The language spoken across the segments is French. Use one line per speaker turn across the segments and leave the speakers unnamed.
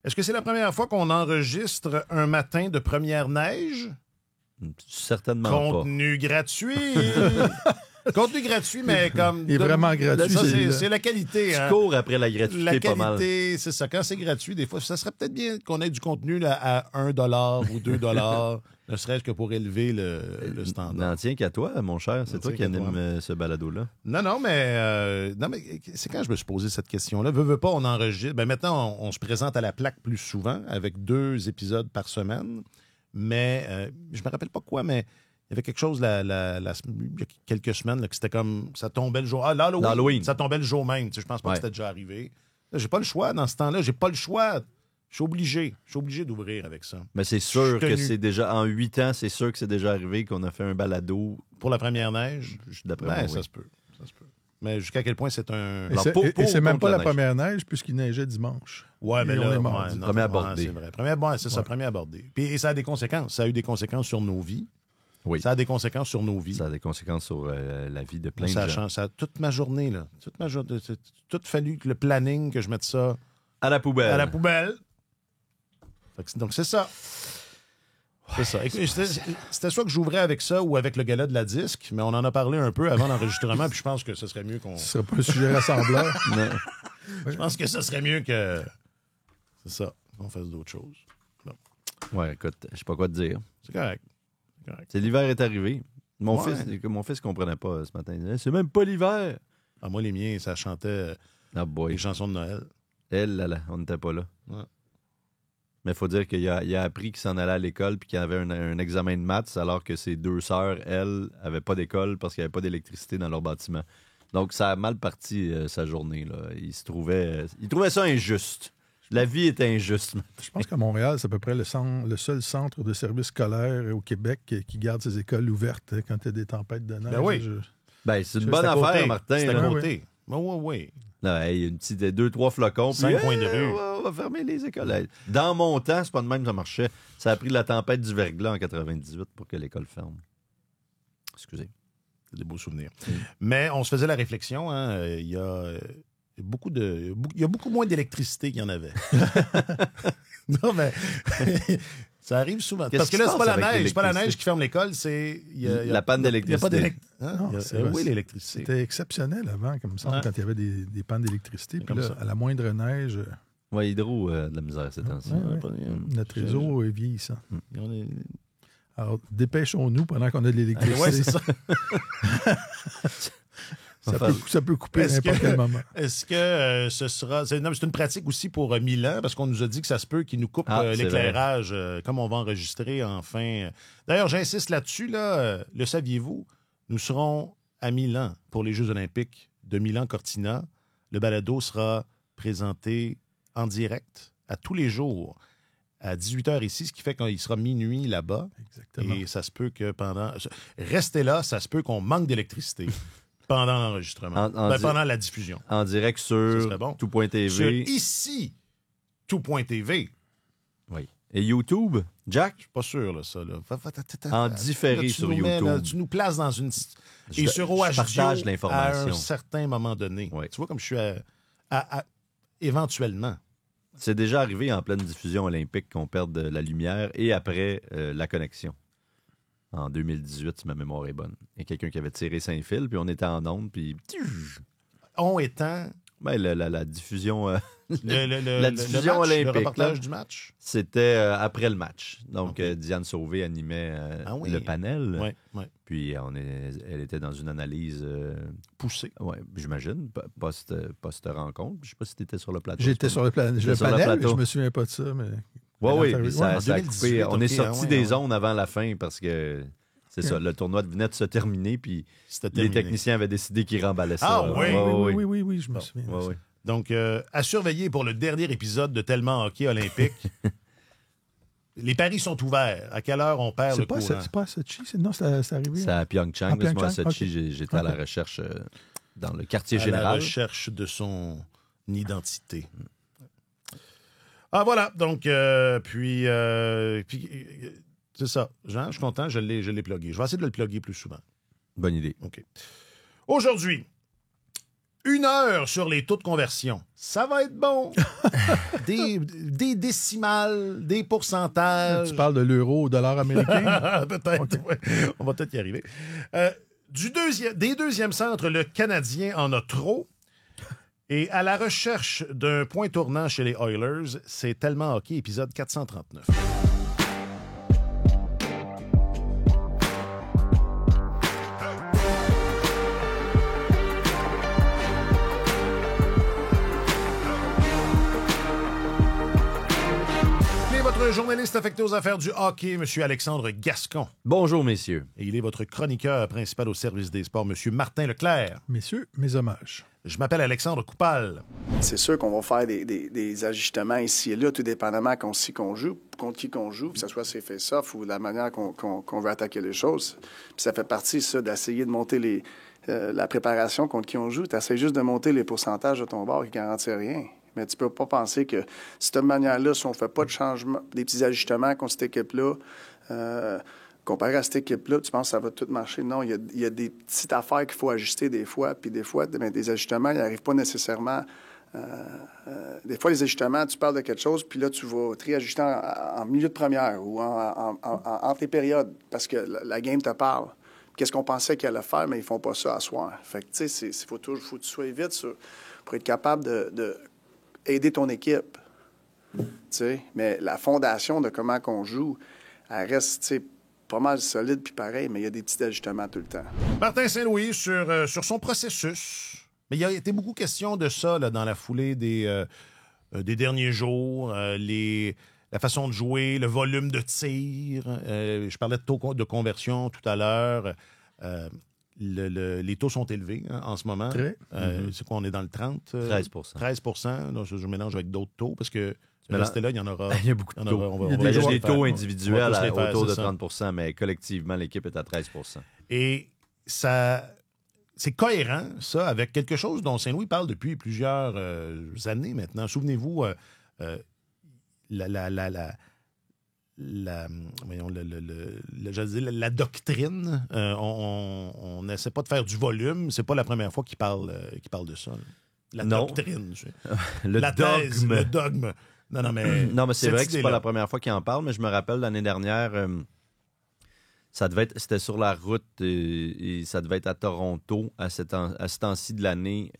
Est-ce que c'est la première fois qu'on enregistre un matin de première neige?
Certainement
Contenu gratuit! Contenu gratuit, mais comme...
Il est vraiment gratuit.
Ça, c'est la qualité.
pas. Tu cours après la gratuité
La
pas mal.
qualité, c'est ça. Quand c'est gratuit, des fois, ça serait peut-être bien qu'on ait du contenu là, à 1$ ou 2$, ne serait-ce que pour élever le standard.
N'en tient qu'à toi, mon cher. C'est
N'en
toi
tient
qui
qu'à
anime ce balado-là.
Non, mais c'est quand je me suis posé cette question-là. Veux pas, on enregistre. Ben maintenant, on se présente à la plaque plus souvent, avec 2 épisodes par semaine. Mais je me rappelle pas quoi, mais il y avait quelque chose il y a quelques semaines là, que c'était comme ça tombait le jour. Ah, l'Halloween. Ça tombait le jour même. Tu sais, je pense pas que c'était déjà arrivé. Là, j'ai pas le choix dans ce temps-là. J'ai pas le choix. Je suis obligé. D'ouvrir avec ça.
Mais c'est sûr que c'est déjà, en 8 ans, c'est sûr que c'est déjà arrivé qu'on a fait un balado.
Pour la première neige?
D'après moi, oui.
Ça se peut. Mais jusqu'à quel point c'est un...
Et c'est même pas la première neige, puisqu'il neigeait dimanche.
Ouais, mais là,
première bordée.
C'est vrai. Première bordée. Puis, et ça a des conséquences. Ça a eu des conséquences sur nos vies.
Oui.
Ça a des conséquences sur nos vies.
Ça a des conséquences sur la vie de plein de gens.
Ça a toute ma journée, là. Tout fallu que le planning, que je mette ça...
À la poubelle.
Donc, c'est ça. C'est ça. C'était soit que j'ouvrais avec ça ou avec le gala de la disque, mais on en a parlé un peu avant l'enregistrement, puis je pense que ce serait mieux qu'on...
Ce serait pas un sujet rassembleur.
Je pense que ce serait mieux que... C'est ça, qu'on fasse d'autres choses. Bon.
Ouais, écoute, je sais pas quoi te dire.
C'est correct.
C'est l'hiver est arrivé. Mon fils comprenait pas ce matin. Il disait, c'est même pas l'hiver.
Ah, moi, les miens, ça chantait les chansons de Noël.
On n'était pas là.
Ouais.
Mais il faut dire qu'il a appris qu'il s'en allait à l'école puis qu'il avait un examen de maths alors que ses 2 sœurs, elles, n'avaient pas d'école parce qu'il n'y avait pas d'électricité dans leur bâtiment. Donc, ça a mal parti sa journée. Là. Il trouvait ça injuste. La vie est injuste.
Je pense qu'à Montréal, c'est à peu près le seul centre de service scolaire au Québec qui garde ses écoles ouvertes quand il y a des tempêtes de neige.
Ben oui.
C'est une bonne affaire, Martin.
C'est à côté. Oui.
Là, il y a une petite 2-3 flocons.
5 coins de rue.
On va fermer les écoles. Dans mon temps, c'est pas de même que ça marchait. Ça a pris la tempête du verglas en 98 pour que l'école ferme. Excusez.
C'est des beaux souvenirs. Mais on se faisait la réflexion, il y a beaucoup moins d'électricité qu'il y en avait. Non, mais ça arrive souvent. Parce que là, c'est pas la neige qui ferme l'école, c'est...
la panne d'électricité.
Il n'y a pas d'électricité. Oui, l'électricité.
C'était exceptionnel avant, comme ça, quand il y avait des pannes d'électricité. Puis là, à la moindre neige...
Oui, Hydro, de la misère ces temps-ci.
Notre réseau est vieillissant. Alors, dépêchons-nous pendant qu'on a de l'électricité.
Oui, c'est ça.
Ça peut couper à n'importe quel moment.
Est-ce que ce sera... C'est une pratique aussi pour Milan, parce qu'on nous a dit que ça se peut qu'ils nous coupent l'éclairage, comme on va enregistrer enfin. D'ailleurs, j'insiste là-dessus, le saviez-vous? Nous serons à Milan pour les Jeux olympiques de Milan-Cortina. Le balado sera présenté en direct à tous les jours à 18h ici, ce qui fait qu'il sera minuit là-bas.
Exactement.
Et ça se peut que restez là, ça se peut qu'on manque d'électricité. Pendant l'enregistrement. Pendant la diffusion.
En direct sur tout.tv.
Sur ici, tout.tv.
Oui. Et YouTube, Jack?
Je suis pas sûr, là, ça. Là.
En différé sur YouTube.
Tu nous places dans une... Et sur OHDO,
partage l'information.
À un certain moment donné.
Oui.
Tu vois, comme je suis éventuellement.
C'est déjà arrivé en pleine diffusion olympique qu'on perde la lumière et après la connexion. En 2018, si ma mémoire est bonne. Il y a quelqu'un qui avait tiré 5 fils, puis on était en onde, puis...
On étant...
Ben, la diffusion...
la diffusion olympique. Le reportage du match?
C'était après le match. Donc, Diane Sauvé animait le panel.
Oui.
Puis, elle était dans une analyse...
poussée.
Oui, j'imagine. Post-rencontre. Je ne sais pas si tu étais sur le plateau.
J'étais sur le panel. Je ne me souviens pas de ça, mais...
Oui, puis ça a coupé. On est sorti des zones avant la fin parce que c'est ça, le tournoi venait de se terminer, puis les techniciens avaient décidé qu'ils remballaient ça.
Ah oui, je me souviens.
Oui.
Donc, à surveiller pour le dernier épisode de Tellement Hockey Olympique. Les paris sont ouverts. À quelle heure on perd le courant?
C'est pas à Sochi? Non, c'est arrivé.
C'est à Pyeongchang. Moi, à Sochi, j'étais à la recherche dans le quartier général.
À la recherche de son identité. Ah, voilà. Donc, puis c'est ça. Jean, je suis content, je l'ai plugué. Je vais essayer de le plugger plus souvent.
Bonne idée.
OK. Aujourd'hui, 1 heure sur les taux de conversion. Ça va être bon. des décimales, des pourcentages.
Tu parles de l'euro au dollar américain?
Peut-être,
Okay.
ouais. On va peut-être y arriver. Des deuxièmes centres, le Canadien en a trop. Et à la recherche d'un point tournant chez les Oilers, c'est tellement hockey, épisode 439. Votre journaliste affecté aux affaires du hockey, M. Alexandre Gascon.
Bonjour, messieurs.
Et il est votre chroniqueur principal au service des sports, M. Martin Leclerc.
Messieurs, mes hommages.
Je m'appelle Alexandre Coupal.
C'est sûr qu'on va faire des ajustements ici et là, tout dépendamment contre qui qu'on joue, que ce soit ses face-off ou la manière qu'on veut attaquer les choses. Puis ça fait partie, ça, d'essayer de monter la préparation contre qui on joue. Tu essaies juste de monter les pourcentages de ton bord qui ne garantit rien. Mais tu peux pas penser que, de cette manière-là, si on ne fait pas de changement, des petits ajustements contre cette équipe-là, comparé à cette équipe-là, tu penses que ça va tout marcher? Non, il y a des petites affaires qu'il faut ajuster des fois, puis des fois, des ajustements, ils n'arrivent pas nécessairement. Des fois, les ajustements, tu parles de quelque chose, puis là, tu vas réajuster en milieu de première ou entre les périodes, parce que la game te parle. Qu'est-ce qu'on pensait qu'elle allait faire, mais ils font pas ça à soir. Fait que, tu sais, il faut que tu sois vite pour être capable de aider ton équipe. T'sais, mais la fondation de comment on joue, elle reste pas mal solide puis pareil, mais il y a des petits ajustements tout le temps.
Martin Saint-Louis sur son processus. Mais il y a été beaucoup question de ça là, dans la foulée des derniers jours. La façon de jouer, le volume de tir. Je parlais de taux de conversion tout à l'heure. Les taux sont élevés en ce moment. C'est quoi, on est dans le 30?
13%.
13%. Donc, je mélange avec d'autres taux parce que restez là, il y en aura.
Il y a beaucoup de taux.
Il y a
des taux individuels autour de
ça.
30%, mais collectivement, l'équipe est à 13%.
Et ça, c'est cohérent, ça, avec quelque chose dont Saint-Louis parle depuis plusieurs années maintenant. Souvenez-vous, la doctrine, on n'essaie pas de faire du volume. C'est pas la première fois qu'il parle de ça. La doctrine.
Le dogme.
Le dogme. Non, mais
c'est vrai que c'est pas la première fois qu'il en parle, mais je me rappelle l'année dernière, c'était sur la route et ça devait être à Toronto à ce temps-ci de l'année.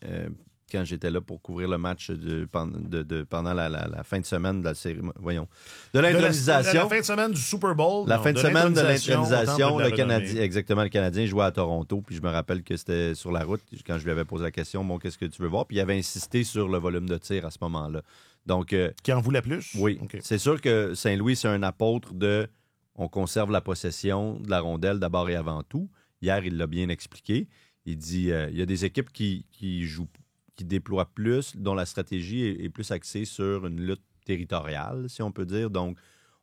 Quand j'étais là pour couvrir le match pendant la fin de semaine de la série, de l'intronisation.
La fin de semaine du Super Bowl.
La fin de semaine de l'intronisation, le Canadien jouait à Toronto, puis je me rappelle que c'était sur la route, quand je lui avais posé la question, bon, qu'est-ce que tu veux voir? Puis il avait insisté sur le volume de tir à ce moment-là. Donc,
qui en voulait plus?
Oui.
Okay.
C'est sûr que Saint-Louis, c'est un apôtre on conserve la possession de la rondelle d'abord et avant tout. Hier, il l'a bien expliqué. Il dit, il y a des équipes qui déploient plus, dont la stratégie est plus axée sur une lutte territoriale, si on peut dire. Donc,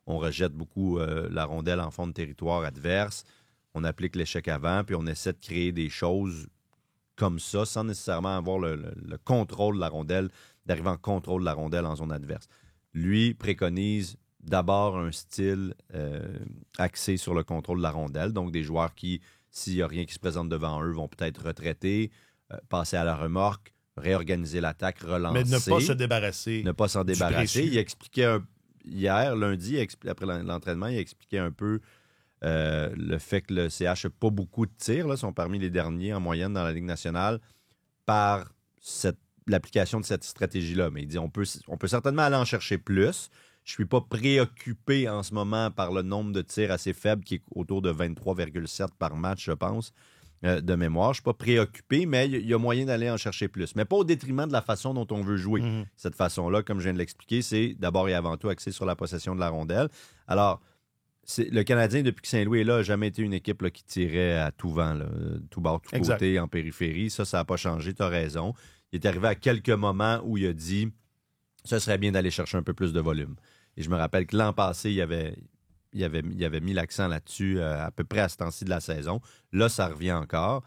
on rejette beaucoup la rondelle en fond de territoire adverse. On applique l'échec avant, puis on essaie de créer des choses comme ça, sans nécessairement avoir le contrôle de la rondelle, d'arriver en contrôle de la rondelle en zone adverse. Lui préconise d'abord un style axé sur le contrôle de la rondelle, donc des joueurs qui, s'il n'y a rien qui se présente devant eux, vont peut-être retraiter, passer à la remorque, réorganiser l'attaque, relancer. Mais
ne pas se débarrasser.
Ne pas s'en débarrasser. Il expliquait hier, lundi, après l'entraînement, il expliquait un peu le fait que le CH n'a pas beaucoup de tirs, là, sont parmi les derniers en moyenne dans la Ligue nationale, par l'application de cette stratégie-là. Mais il dit on peut certainement aller en chercher plus. Je ne suis pas préoccupé en ce moment par le nombre de tirs assez faible, qui est autour de 23,7 par match, je pense. De mémoire. Je ne suis pas préoccupé, mais il y a moyen d'aller en chercher plus. Mais pas au détriment de la façon dont on veut jouer. Cette façon-là, comme je viens de l'expliquer, c'est d'abord et avant tout axé sur la possession de la rondelle. Alors, le Canadien, depuis que Saint-Louis est là, n'a jamais été une équipe là, qui tirait à tout vent, là, tout bord, tout côté, en périphérie. Ça n'a pas changé, tu as raison. Il est arrivé à quelques moments où il a dit « ce serait bien d'aller chercher un peu plus de volume ». Et je me rappelle que l'an passé, il avait mis l'accent là-dessus à peu près à ce temps-ci de la saison. Là, ça revient encore.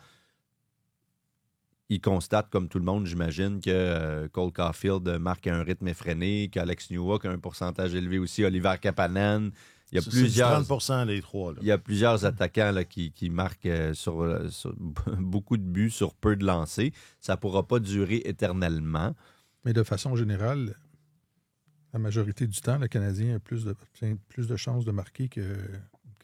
Il constate, comme tout le monde, j'imagine, que Cole Caulfield marque un rythme effréné, qu'Alex Newhook a un pourcentage élevé aussi, Oliver Kapanen. Il y a
C'est
plusieurs...
30% les trois. Là.
Il y a plusieurs attaquants là, qui marquent sur beaucoup de buts sur peu de lancers. Ça ne pourra pas durer éternellement.
Mais de façon générale, la majorité du temps, le Canadien a plus de chances de marquer que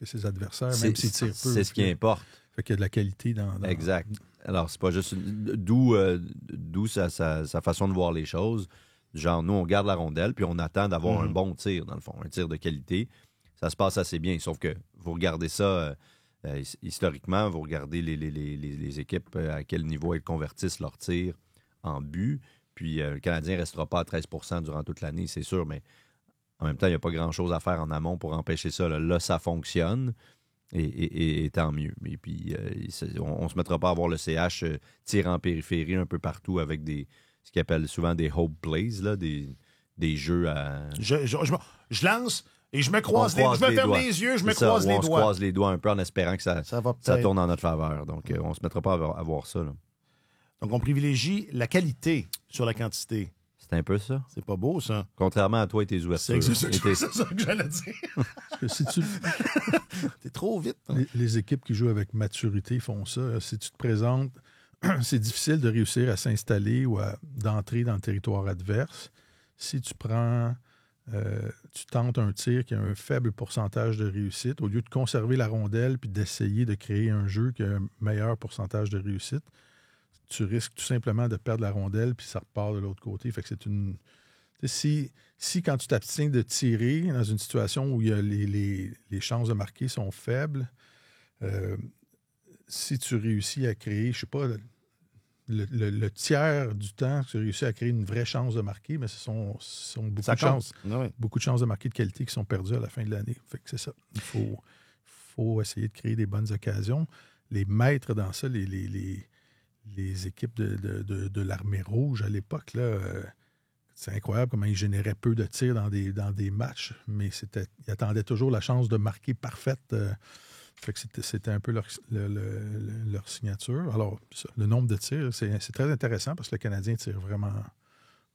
ses adversaires, même s'ils tirent peu.
C'est ce qui importe.
Fait qu'il y a de la qualité dans...
Exact. Alors, c'est pas juste... D'où sa façon de voir les choses. Genre, nous, on garde la rondelle, puis on attend d'avoir un bon tir, dans le fond, un tir de qualité. Ça se passe assez bien, sauf que vous regardez ça historiquement, vous regardez les équipes à quel niveau elles convertissent leurs tirs en but, puis le Canadien ne restera pas à 13% durant toute l'année, c'est sûr, mais en même temps, il n'y a pas grand-chose à faire en amont pour empêcher ça. Là ça fonctionne, et tant mieux. Et puis, on ne se mettra pas à voir le CH tirer en périphérie un peu partout avec ce qu'ils appellent souvent des hope plays, là, des jeux à...
Je lance... Et je me croise les doigts. Je me ferme les yeux, je me croise les doigts.
On se croise les doigts un peu en espérant que ça tourne en notre faveur. Donc, on ne se mettra pas à voir ça. Là.
Donc, on privilégie la qualité sur la quantité.
C'est un peu ça.
C'est pas beau, ça.
Contrairement à toi et tes ouvertures.
C'est ça que j'allais dire.
Parce que si tu...
T'es trop vite. Hein?
Les équipes qui jouent avec maturité font ça. Si tu te présentes, c'est difficile de réussir à s'installer ou d'entrer dans le territoire adverse. Si tu prends... tu tentes un tir qui a un faible pourcentage de réussite, au lieu de conserver la rondelle puis d'essayer de créer un jeu qui a un meilleur pourcentage de réussite, tu risques tout simplement de perdre la rondelle puis ça repart de l'autre côté. Fait que c'est une... Si quand tu t'abstiens de tirer dans une situation où il y a les chances de marquer sont faibles, si tu réussis à créer, je sais pas... Le tiers du temps que tu réussis à créer une vraie chance de marquer, mais ce sont beaucoup de chances de marquer de qualité qui sont perdues à la fin de l'année. Fait que c'est ça. Il faut essayer de créer des bonnes occasions. Les maîtres dans ça, les équipes de l'armée rouge à l'époque, là, c'est incroyable comment ils généraient peu de tirs dans des matchs, mais ils attendaient toujours la chance de marquer parfaite. Fait que c'était un peu leur signature. Alors, le nombre de tirs, c'est très intéressant parce que le Canadien tire vraiment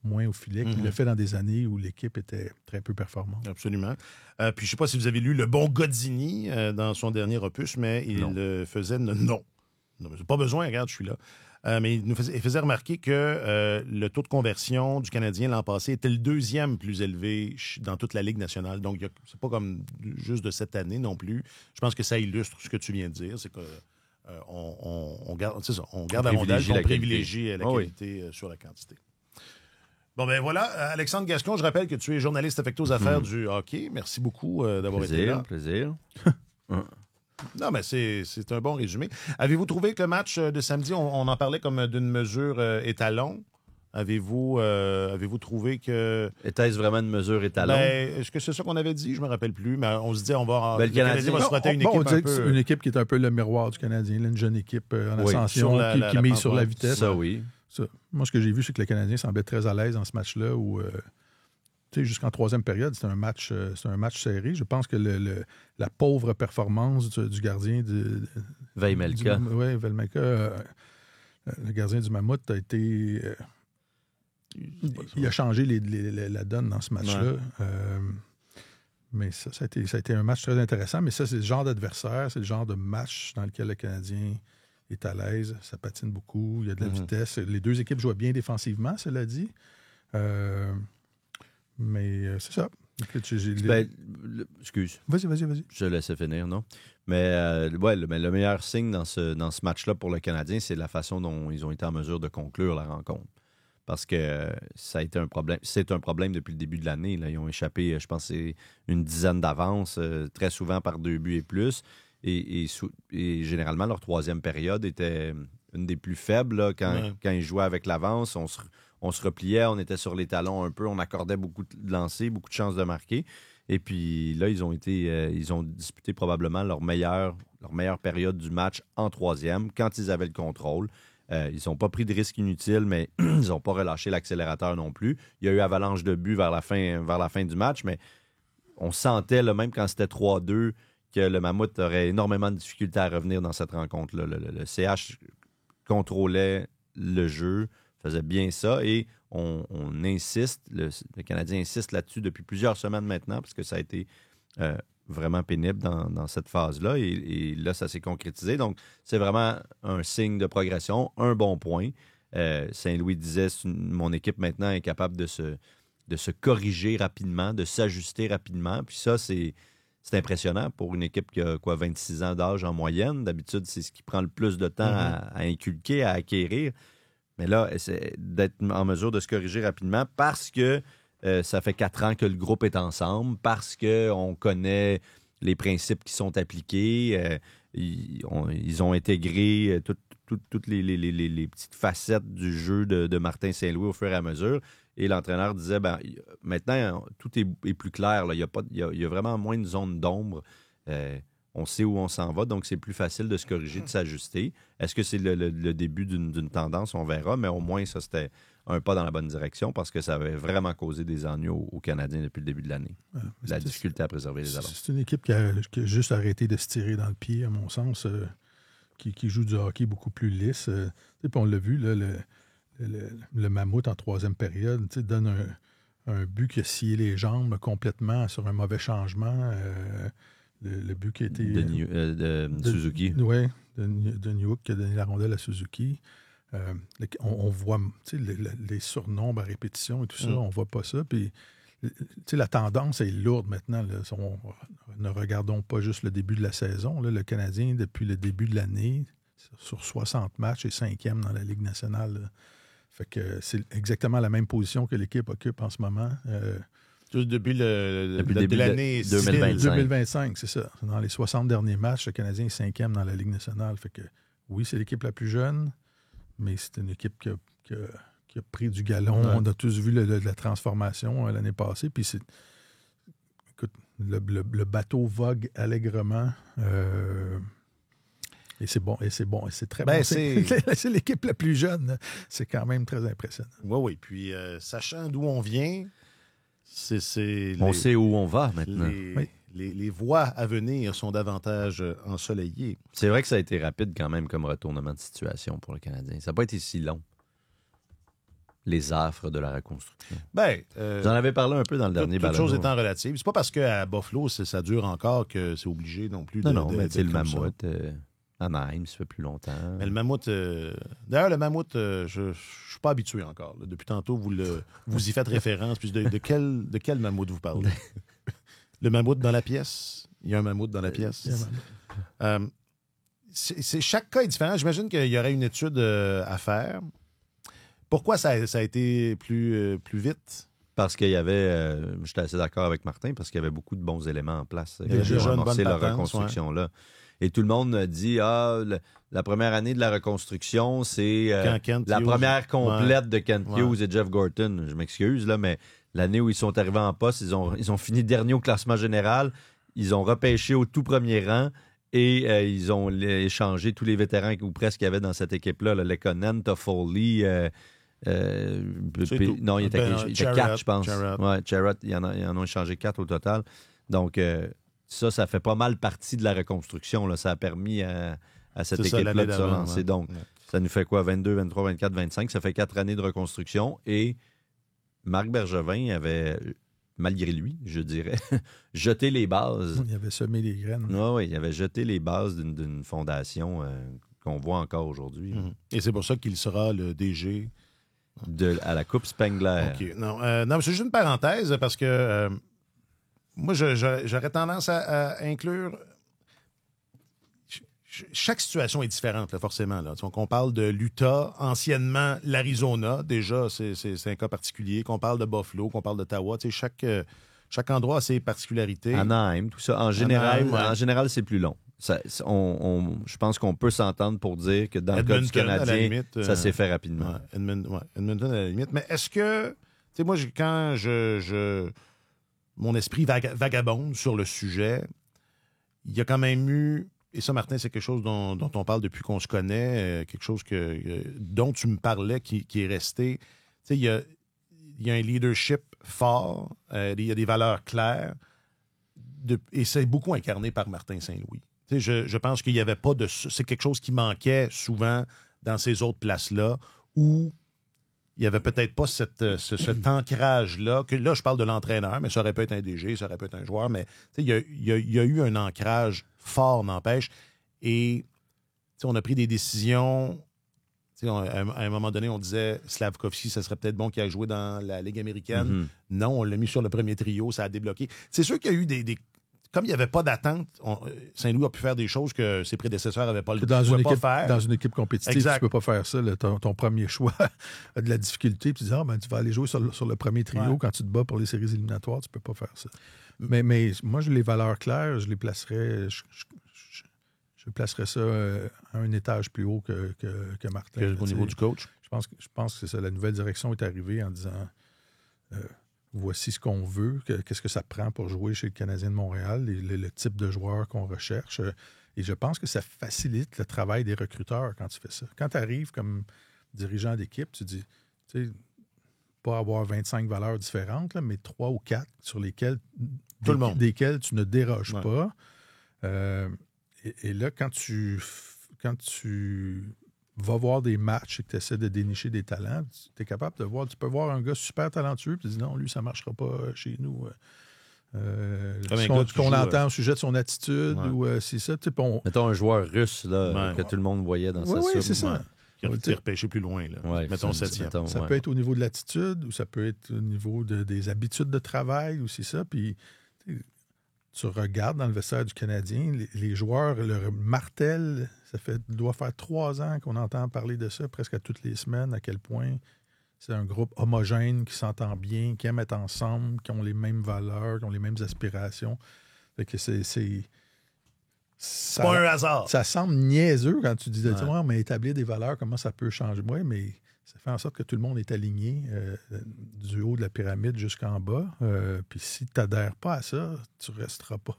moins au filet qu'il l'a fait dans des années où l'équipe était très peu performante.
Absolument. Puis, je ne sais pas si vous avez lu Le Bon Godini dans son dernier opus, mais il faisait... Non, j'ai pas besoin, regarde, je suis là. Mais il faisait remarquer que le taux de conversion du Canadien l'an passé était le deuxième plus élevé dans toute la Ligue nationale. Donc, c'est pas comme juste de cette année non plus. Je pense que ça illustre ce que tu viens de dire. C'est que on garde la rondelle et on privilégie la qualité sur la quantité. Bon, ben voilà. Alexandre Gascon, je rappelle que tu es journaliste affecté aux affaires du hockey. Merci beaucoup d'avoir été là.
Plaisir.
Non, mais c'est un bon résumé. Avez-vous trouvé que le match de samedi, on en parlait comme d'une mesure étalon? Avez-vous trouvé que...
Était-ce vraiment une mesure étalon?
Ben, est-ce que c'est ça qu'on avait dit? Je ne me rappelle plus, mais on se dit le
Canadien
va se frotter une équipe un peu...
Une équipe qui est un peu le miroir du Canadien, une jeune équipe en ascension qui mise sur la vitesse.
Ça, oui.
Ça. Moi, ce que j'ai vu, c'est que le Canadien semblait très à l'aise dans ce match-là où... jusqu'en troisième période, c'était un match serré. Je pense que la pauvre performance du gardien
Vejmelka.
Oui, Vejmelka, le gardien du Mammouth a été... il a changé la donne dans ce match-là. Ouais. Mais ça a été un match très intéressant. Mais ça, c'est le genre d'adversaire, c'est le genre de match dans lequel le Canadien est à l'aise. Ça patine beaucoup, il y a de la vitesse. Les deux équipes jouent bien défensivement, cela dit. Mais c'est ça.
Excuse.
Vas-y.
Je laissais finir, non? Mais le meilleur signe dans ce match-là pour le Canadien, c'est la façon dont ils ont été en mesure de conclure la rencontre. Parce que ça a été un problème. C'est un problème depuis le début de l'année. Là. Ils ont échappé, je pense, c'est une dizaine d'avances, très souvent par 2 buts et plus. Et généralement, leur troisième période était une des plus faibles là, quand ils jouaient avec l'avance. On se repliait, on était sur les talons un peu, on accordait beaucoup de lancers, beaucoup de chances de marquer. Et puis là, ils ont disputé probablement leur meilleure période du match en troisième, quand ils avaient le contrôle. Ils n'ont pas pris de risques inutiles, mais ils n'ont pas relâché l'accélérateur non plus. Il y a eu avalanche de buts vers la fin du match, mais on sentait, là, même quand c'était 3-2, que le Mammouth aurait énormément de difficultés à revenir dans cette rencontre-là. Le CH contrôlait le jeu, faisait bien ça, et on insiste, le Canadien insiste là-dessus depuis plusieurs semaines maintenant, parce que ça a été vraiment pénible dans cette phase-là. Et là, ça s'est concrétisé. Donc, c'est vraiment un signe de progression, un bon point. Saint-Louis disait, mon équipe maintenant est capable de se corriger rapidement, de s'ajuster rapidement. Puis ça, c'est impressionnant pour une équipe qui a 26 ans d'âge en moyenne. D'habitude, c'est ce qui prend le plus de temps à inculquer, à acquérir. Mais là, c'est d'être en mesure de se corriger rapidement parce que ça fait 4 ans que le groupe est ensemble, parce qu'on connaît les principes qui sont appliqués. Ils ont intégré toutes les petites facettes du jeu de Martin Saint-Louis au fur et à mesure. Et l'entraîneur disait, maintenant, tout est plus clair. Là. Il y a vraiment moins de zones d'ombre. On sait où on s'en va, donc c'est plus facile de se corriger, de s'ajuster. Est-ce que c'est le début d'une tendance? On verra, mais au moins, ça, c'était un pas dans la bonne direction parce que ça avait vraiment causé des ennuis aux Canadiens depuis le début de l'annie. La difficulté à préserver les allants.
C'est une équipe qui a juste arrêté de se tirer dans le pied, à mon sens, qui joue du hockey beaucoup plus lisse. Puis on l'a vu, là, le Mammouth en troisième période donne un but qui a scié les jambes complètement sur un mauvais changement. Le but qui a été...
De Suzuki.
Oui, de Newhook qui a donné la rondelle à Suzuki. On voit les surnombres à répétition et tout ça, on voit pas ça. Puis la tendance est lourde maintenant. Là. Ne regardons pas juste le début de la saison. Là. Le Canadien, depuis le début de l'année, sur 60 matchs, est 5e dans la Ligue nationale. Là. Fait que c'est exactement la même position que l'équipe occupe en ce moment.
Depuis le début de l'année
2025, c'est ça. Dans les 60 derniers matchs, le Canadien est 5e dans la Ligue nationale. Fait que oui, c'est l'équipe la plus jeune, mais c'est une équipe qui a pris du galon. Ouais. On a tous vu la transformation l'année passée. Puis écoute, le bateau vogue allègrement. Et c'est bon, et c'est très bon. C'est l'équipe la plus jeune. C'est quand même très impressionnant.
Oui. Puis, sachant d'où on vient,
on sait où on va maintenant.
Les voies à venir sont davantage ensoleillées.
C'est vrai que ça a été rapide quand même comme retournement de situation pour le Canadien. Ça n'a pas été si long. Les affres de la reconstruction. Vous en avez parlé un peu dans le dernier balado.
Toute chose étant relative. C'est pas parce qu'à Buffalo, ça dure encore que c'est obligé non plus de...
Non, mais c'est le Mammouth... Anaheim, ça fait plus longtemps.
Mais le Mammouth... D'ailleurs, le Mammouth, je ne suis pas habitué encore. Là. Depuis tantôt, vous y faites référence. Puis de quel Mammouth vous parlez? Le Mammouth dans la pièce? Il y a un Mammouth dans la pièce. Chaque cas est différent. J'imagine qu'il y aurait une étude à faire. Pourquoi ça a été plus vite?
Parce qu'il y avait... j'étais assez d'accord avec Martin, parce qu'il y avait beaucoup de bons éléments en place.
Il y a déjà une bonne
la reconstruction-là. Et tout le monde dit, la première année de la reconstruction, c'est la première complète de Kent Hughes et Jeff Gorton. Je m'excuse, là, mais l'année où ils sont arrivés en poste, ils ont fini dernier au classement général. Ils ont repêché au tout premier rang et ils ont échangé tous les vétérans ou presque qu'il y avait dans cette équipe-là. Lekonen, Toffoli... non, il était 4, je pense. Charrot, ils en ont échangé 4 au total. Donc... Ça fait pas mal partie de la reconstruction. Là. Ça a permis à cette équipe-là de se lancer. Donc, ça nous fait quoi? 22, 23, 24, 25. Ça fait 4 années de reconstruction. Et Marc Bergevin avait, malgré lui, je dirais, jeté les bases.
Il avait semé les graines.
Oui, il avait jeté les bases d'une fondation qu'on voit encore aujourd'hui.
Et c'est pour ça qu'il sera le DG...
à la Coupe Spengler.
OK. Non, mais c'est juste une parenthèse parce que... moi, j'aurais tendance à inclure... Chaque situation est différente, là, forcément. Là. Donc, on parle de l'Utah, anciennement l'Arizona. Déjà, c'est un cas particulier. Qu'on parle de Buffalo, qu'on parle d'Ottawa. Chaque endroit a ses particularités.
Anaheim, tout ça. En général, c'est plus long. Je pense qu'on peut s'entendre pour dire que dans
Edmonton,
le cas du Canadien,
limite,
ça s'est fait rapidement.
Edmonton, à la limite. Mais est-ce que... Tu sais, moi, quand mon esprit vagabonde sur le sujet, il y a quand même eu, et ça, Martin, c'est quelque chose dont on parle depuis qu'on se connaît, quelque chose dont tu me parlais qui est resté. Tu sais, il y a un leadership fort, il y a des valeurs claires, et c'est beaucoup incarné par Martin Saint-Louis. Tu sais, je pense qu'il n'y avait pas de... C'est quelque chose qui manquait souvent dans ces autres places-là, où il n'y avait peut-être pas cet ancrage-là. Que là, je parle de l'entraîneur, mais ça aurait pu être un DG, ça aurait pu être un joueur, mais il y a eu un ancrage fort, n'empêche. Et on a pris des décisions. À un moment donné, on disait Slavkovski, ça serait peut-être bon qu'il aille jouer dans la Ligue américaine. Non, on l'a mis sur le premier trio, ça a débloqué. C'est sûr qu'il y a eu des comme il n'y avait pas d'attente, Saint-Louis a pu faire des choses que ses prédécesseurs n'avaient pas le droit de faire.
Dans une équipe compétitive, tu ne peux pas faire ça. Ton premier choix a de la difficulté. Puis tu dis, tu vas aller jouer sur le premier trio quand tu te bats pour les séries éliminatoires. Tu ne peux pas faire ça. Mais moi, les valeurs claires, je les placerais... Je placerais ça à un étage plus haut que Martin.
Au niveau du coach?
Je pense que c'est ça. La nouvelle direction est arrivée en disant... voici ce qu'on veut, qu'est-ce que ça prend pour jouer chez le Canadien de Montréal, le type de joueur qu'on recherche. Et je pense que ça facilite le travail des recruteurs quand tu fais ça. Quand tu arrives comme dirigeant d'équipe, tu dis, tu sais, pas avoir 25 valeurs différentes, là, mais 3 ou 4 sur lesquelles tu ne déroges pas. Et là, quand tu va voir des matchs et que tu essaies de dénicher des talents, tu es capable de voir, tu peux voir un gars super talentueux, puis tu dis non, lui, ça ne marchera pas chez nous. Ce qu'on entend au sujet de son attitude, ou c'est ça.
Mettons un joueur russe là, que tout le monde voyait dans sa soupe.
C'est ça.
Qui a repêché plus plus loin. Là. Mettons 7e.
Ça peut être au niveau de l'attitude, ou ça peut être au niveau des habitudes de travail, ou c'est ça. Puis tu regardes dans le vestiaire du Canadien, les joueurs leur martèlent. Doit faire 3 ans qu'on entend parler de ça presque à toutes les semaines, à quel point c'est un groupe homogène qui s'entend bien, qui aime être ensemble, qui ont les mêmes valeurs, qui ont les mêmes aspirations. Fait que c'est
pas un hasard.
Ça semble niaiseux quand tu dis mais établir des valeurs, comment ça peut changer? Oui, mais ça fait en sorte que tout le monde est aligné du haut de la pyramide jusqu'en bas. Puis si tu n'adhères pas à ça, tu ne resteras pas.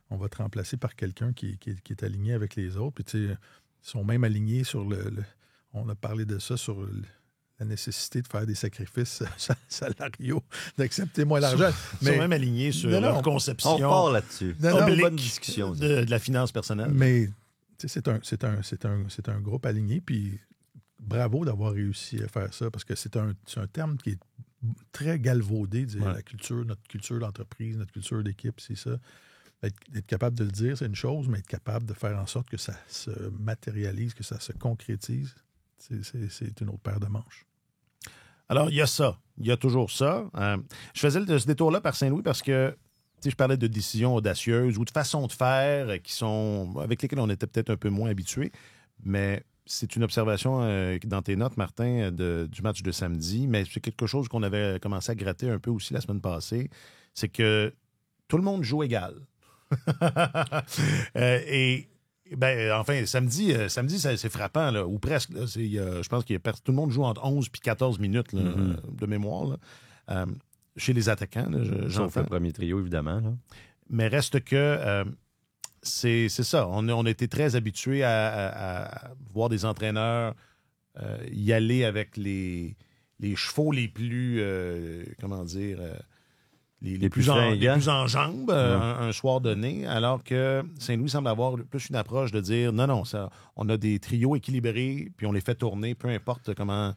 On va te remplacer par quelqu'un qui est aligné avec les autres. Puis tu sais, ils sont même alignés sur on a parlé de ça, sur la nécessité de faire des sacrifices salariaux, d'accepter moins l'argent.
Ils sont même alignés sur leur conception.
On part là-dessus.
C'est une bonne discussion de la finance personnelle.
Mais c'est un groupe aligné, puis bravo d'avoir réussi à faire ça, parce que c'est un terme qui est très galvaudé, la culture, notre culture d'entreprise, notre culture d'équipe, c'est ça. Être capable de le dire, c'est une chose, mais être capable de faire en sorte que ça se matérialise, que ça se concrétise, c'est une autre paire de manches.
Alors, il y a ça. Il y a toujours ça. Je faisais ce détour-là par Saint-Louis parce que je parlais de décisions audacieuses ou de façons de faire avec lesquelles on était peut-être un peu moins habitués, mais c'est une observation dans tes notes, Martin, du match de samedi, mais c'est quelque chose qu'on avait commencé à gratter un peu aussi la semaine passée, c'est que tout le monde joue égal. Enfin, samedi c'est frappant, là, ou presque. Là, je pense que tout le monde joue entre 11 et 14 minutes là, de mémoire. Là. Chez les attaquants,
sauf le premier trio, évidemment. Là.
Mais reste que c'est ça. On a été très habitués à voir des entraîneurs y aller avec les chevaux les plus... les plus en jambes un soir donné, alors que Saint-Louis semble avoir plus une approche de dire non, on a des trios équilibrés, puis on les fait tourner, peu importe comment...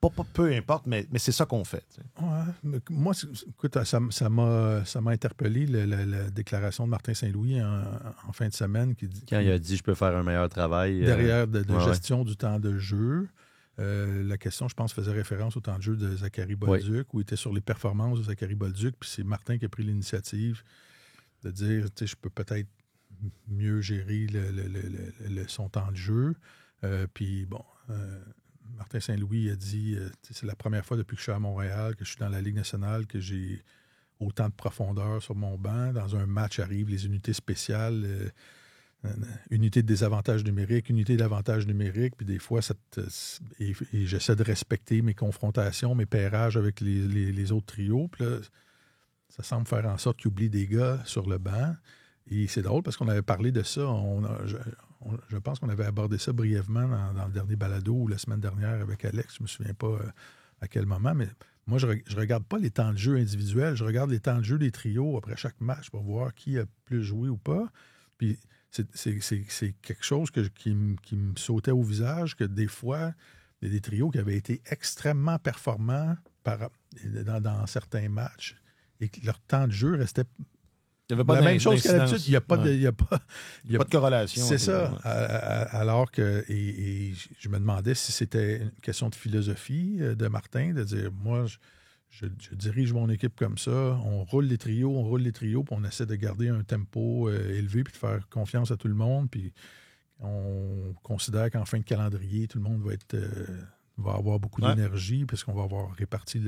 Pas peu importe, mais c'est ça qu'on fait.
Ouais, moi, écoute, ça m'a interpellé la déclaration de Martin Saint-Louis en fin de semaine.
Quand il a dit « je peux faire un meilleur travail ».
Derrière de gestion du temps de jeu. La question, je pense, faisait référence au temps de jeu de Zachary Bolduc, où il était sur les performances de Zachary Bolduc, puis c'est Martin qui a pris l'initiative de dire, tu sais, je peux peut-être mieux gérer son temps de jeu. Puis bon, Martin Saint-Louis a dit, c'est la première fois depuis que je suis à Montréal, que je suis dans la Ligue nationale, que j'ai autant de profondeur sur mon banc. Dans un match arrivent les unités spéciales, unité de désavantage numérique, unité d'avantage numérique, puis des fois, et j'essaie de respecter mes confrontations, mes pairages avec les autres trios, puis là, ça semble faire en sorte qu'ils oublient des gars sur le banc. Et c'est drôle parce qu'on avait parlé de ça, je pense qu'on avait abordé ça brièvement dans le dernier balado ou la semaine dernière avec Alex, je me souviens pas à quel moment, mais moi, je regarde pas les temps de jeu individuels, je regarde les temps de jeu des trios après chaque match pour voir qui a plus joué ou pas, puis c'est quelque chose qui me sautait au visage, que des fois, des trios qui avaient été extrêmement performants dans certains matchs et que leur temps de jeu restait
il n'y avait pas
la même chose qu'à l'habitude. Il n'y a pas
de corrélation.
C'est ça. Alors que et je me demandais si c'était une question de philosophie de Martin, de dire, moi, je dirige mon équipe comme ça, on roule les trios, puis on essaie de garder un tempo élevé, puis de faire confiance à tout le monde, puis on considère qu'en fin de calendrier, tout le monde va avoir beaucoup d'énergie, parce qu'on va avoir réparti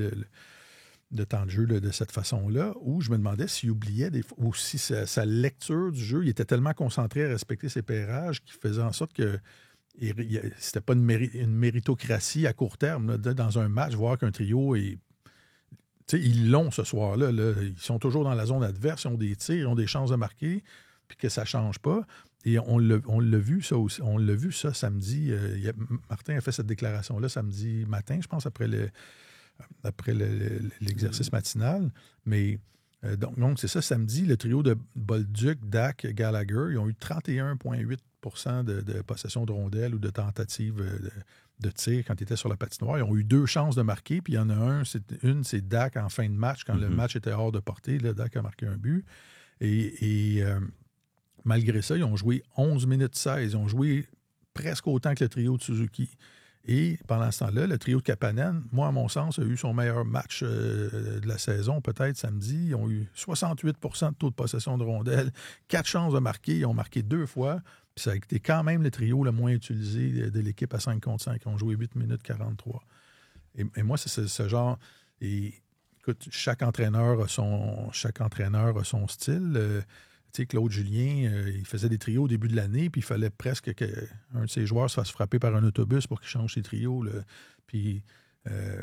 de temps de jeu de cette façon-là, où je me demandais s'il oubliait ou si sa lecture du jeu, il était tellement concentré à respecter ses pairages qu'il faisait en sorte que c'était pas une méritocratie à court terme. Là, dans un match, voir qu'un trio est... ils l'ont ce soir-là. Là. Ils sont toujours dans la zone adverse, ils ont des tirs, ils ont des chances de marquer, puis que ça ne change pas. Et on l'a vu ça aussi. On l'a vu ça samedi. Martin a fait cette déclaration-là samedi matin, je pense, après l'exercice matinal. Mais donc, c'est ça, samedi, le trio de Bolduc, Dak, Gallagher, ils ont eu 31,8% de possession de rondelles ou de tentatives de tir quand ils étaient sur la patinoire. Ils ont eu 2 chances de marquer, puis il y en a c'est Dak en fin de match, quand le match était hors de portée. Là, Dak a marqué un but. Et malgré ça, ils ont joué 11 minutes 16. Ils ont joué presque autant que le trio de Suzuki. Et pendant ce temps-là, le trio de Kapanen, moi, à mon sens, a eu son meilleur match de la saison, peut-être samedi. Ils ont eu 68% de taux de possession de rondelles, 4 chances de marquer. Ils ont marqué 2 fois. Puis ça a été quand même le trio le moins utilisé de l'équipe à 5 contre 5. Ils ont joué 8 minutes 43. Et moi, c'est ce genre... Et écoute, chaque entraîneur a son style. Tu sais, Claude Julien, il faisait des trios au début de l'année, puis il fallait presque qu'un de ses joueurs se fasse frapper par un autobus pour qu'il change ses trios. Là. Puis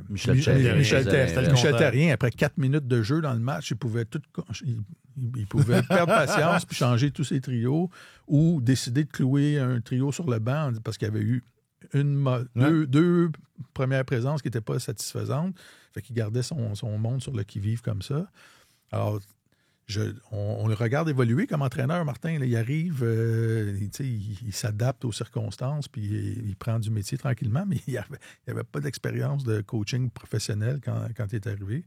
Michel Therrien, après 4 minutes de jeu dans le match, il pouvait perdre patience puis changer tous ses trios ou décider de clouer un trio sur le banc parce qu'il y avait eu deux premières présences qui n'étaient pas satisfaisantes. Fait qu'il gardait son monde sur le qui-vive comme ça. Alors, on le regarde évoluer comme entraîneur, Martin. Là, il arrive, il s'adapte aux circonstances, puis il prend du métier tranquillement, mais il n'avait pas d'expérience de coaching professionnel quand il est arrivé.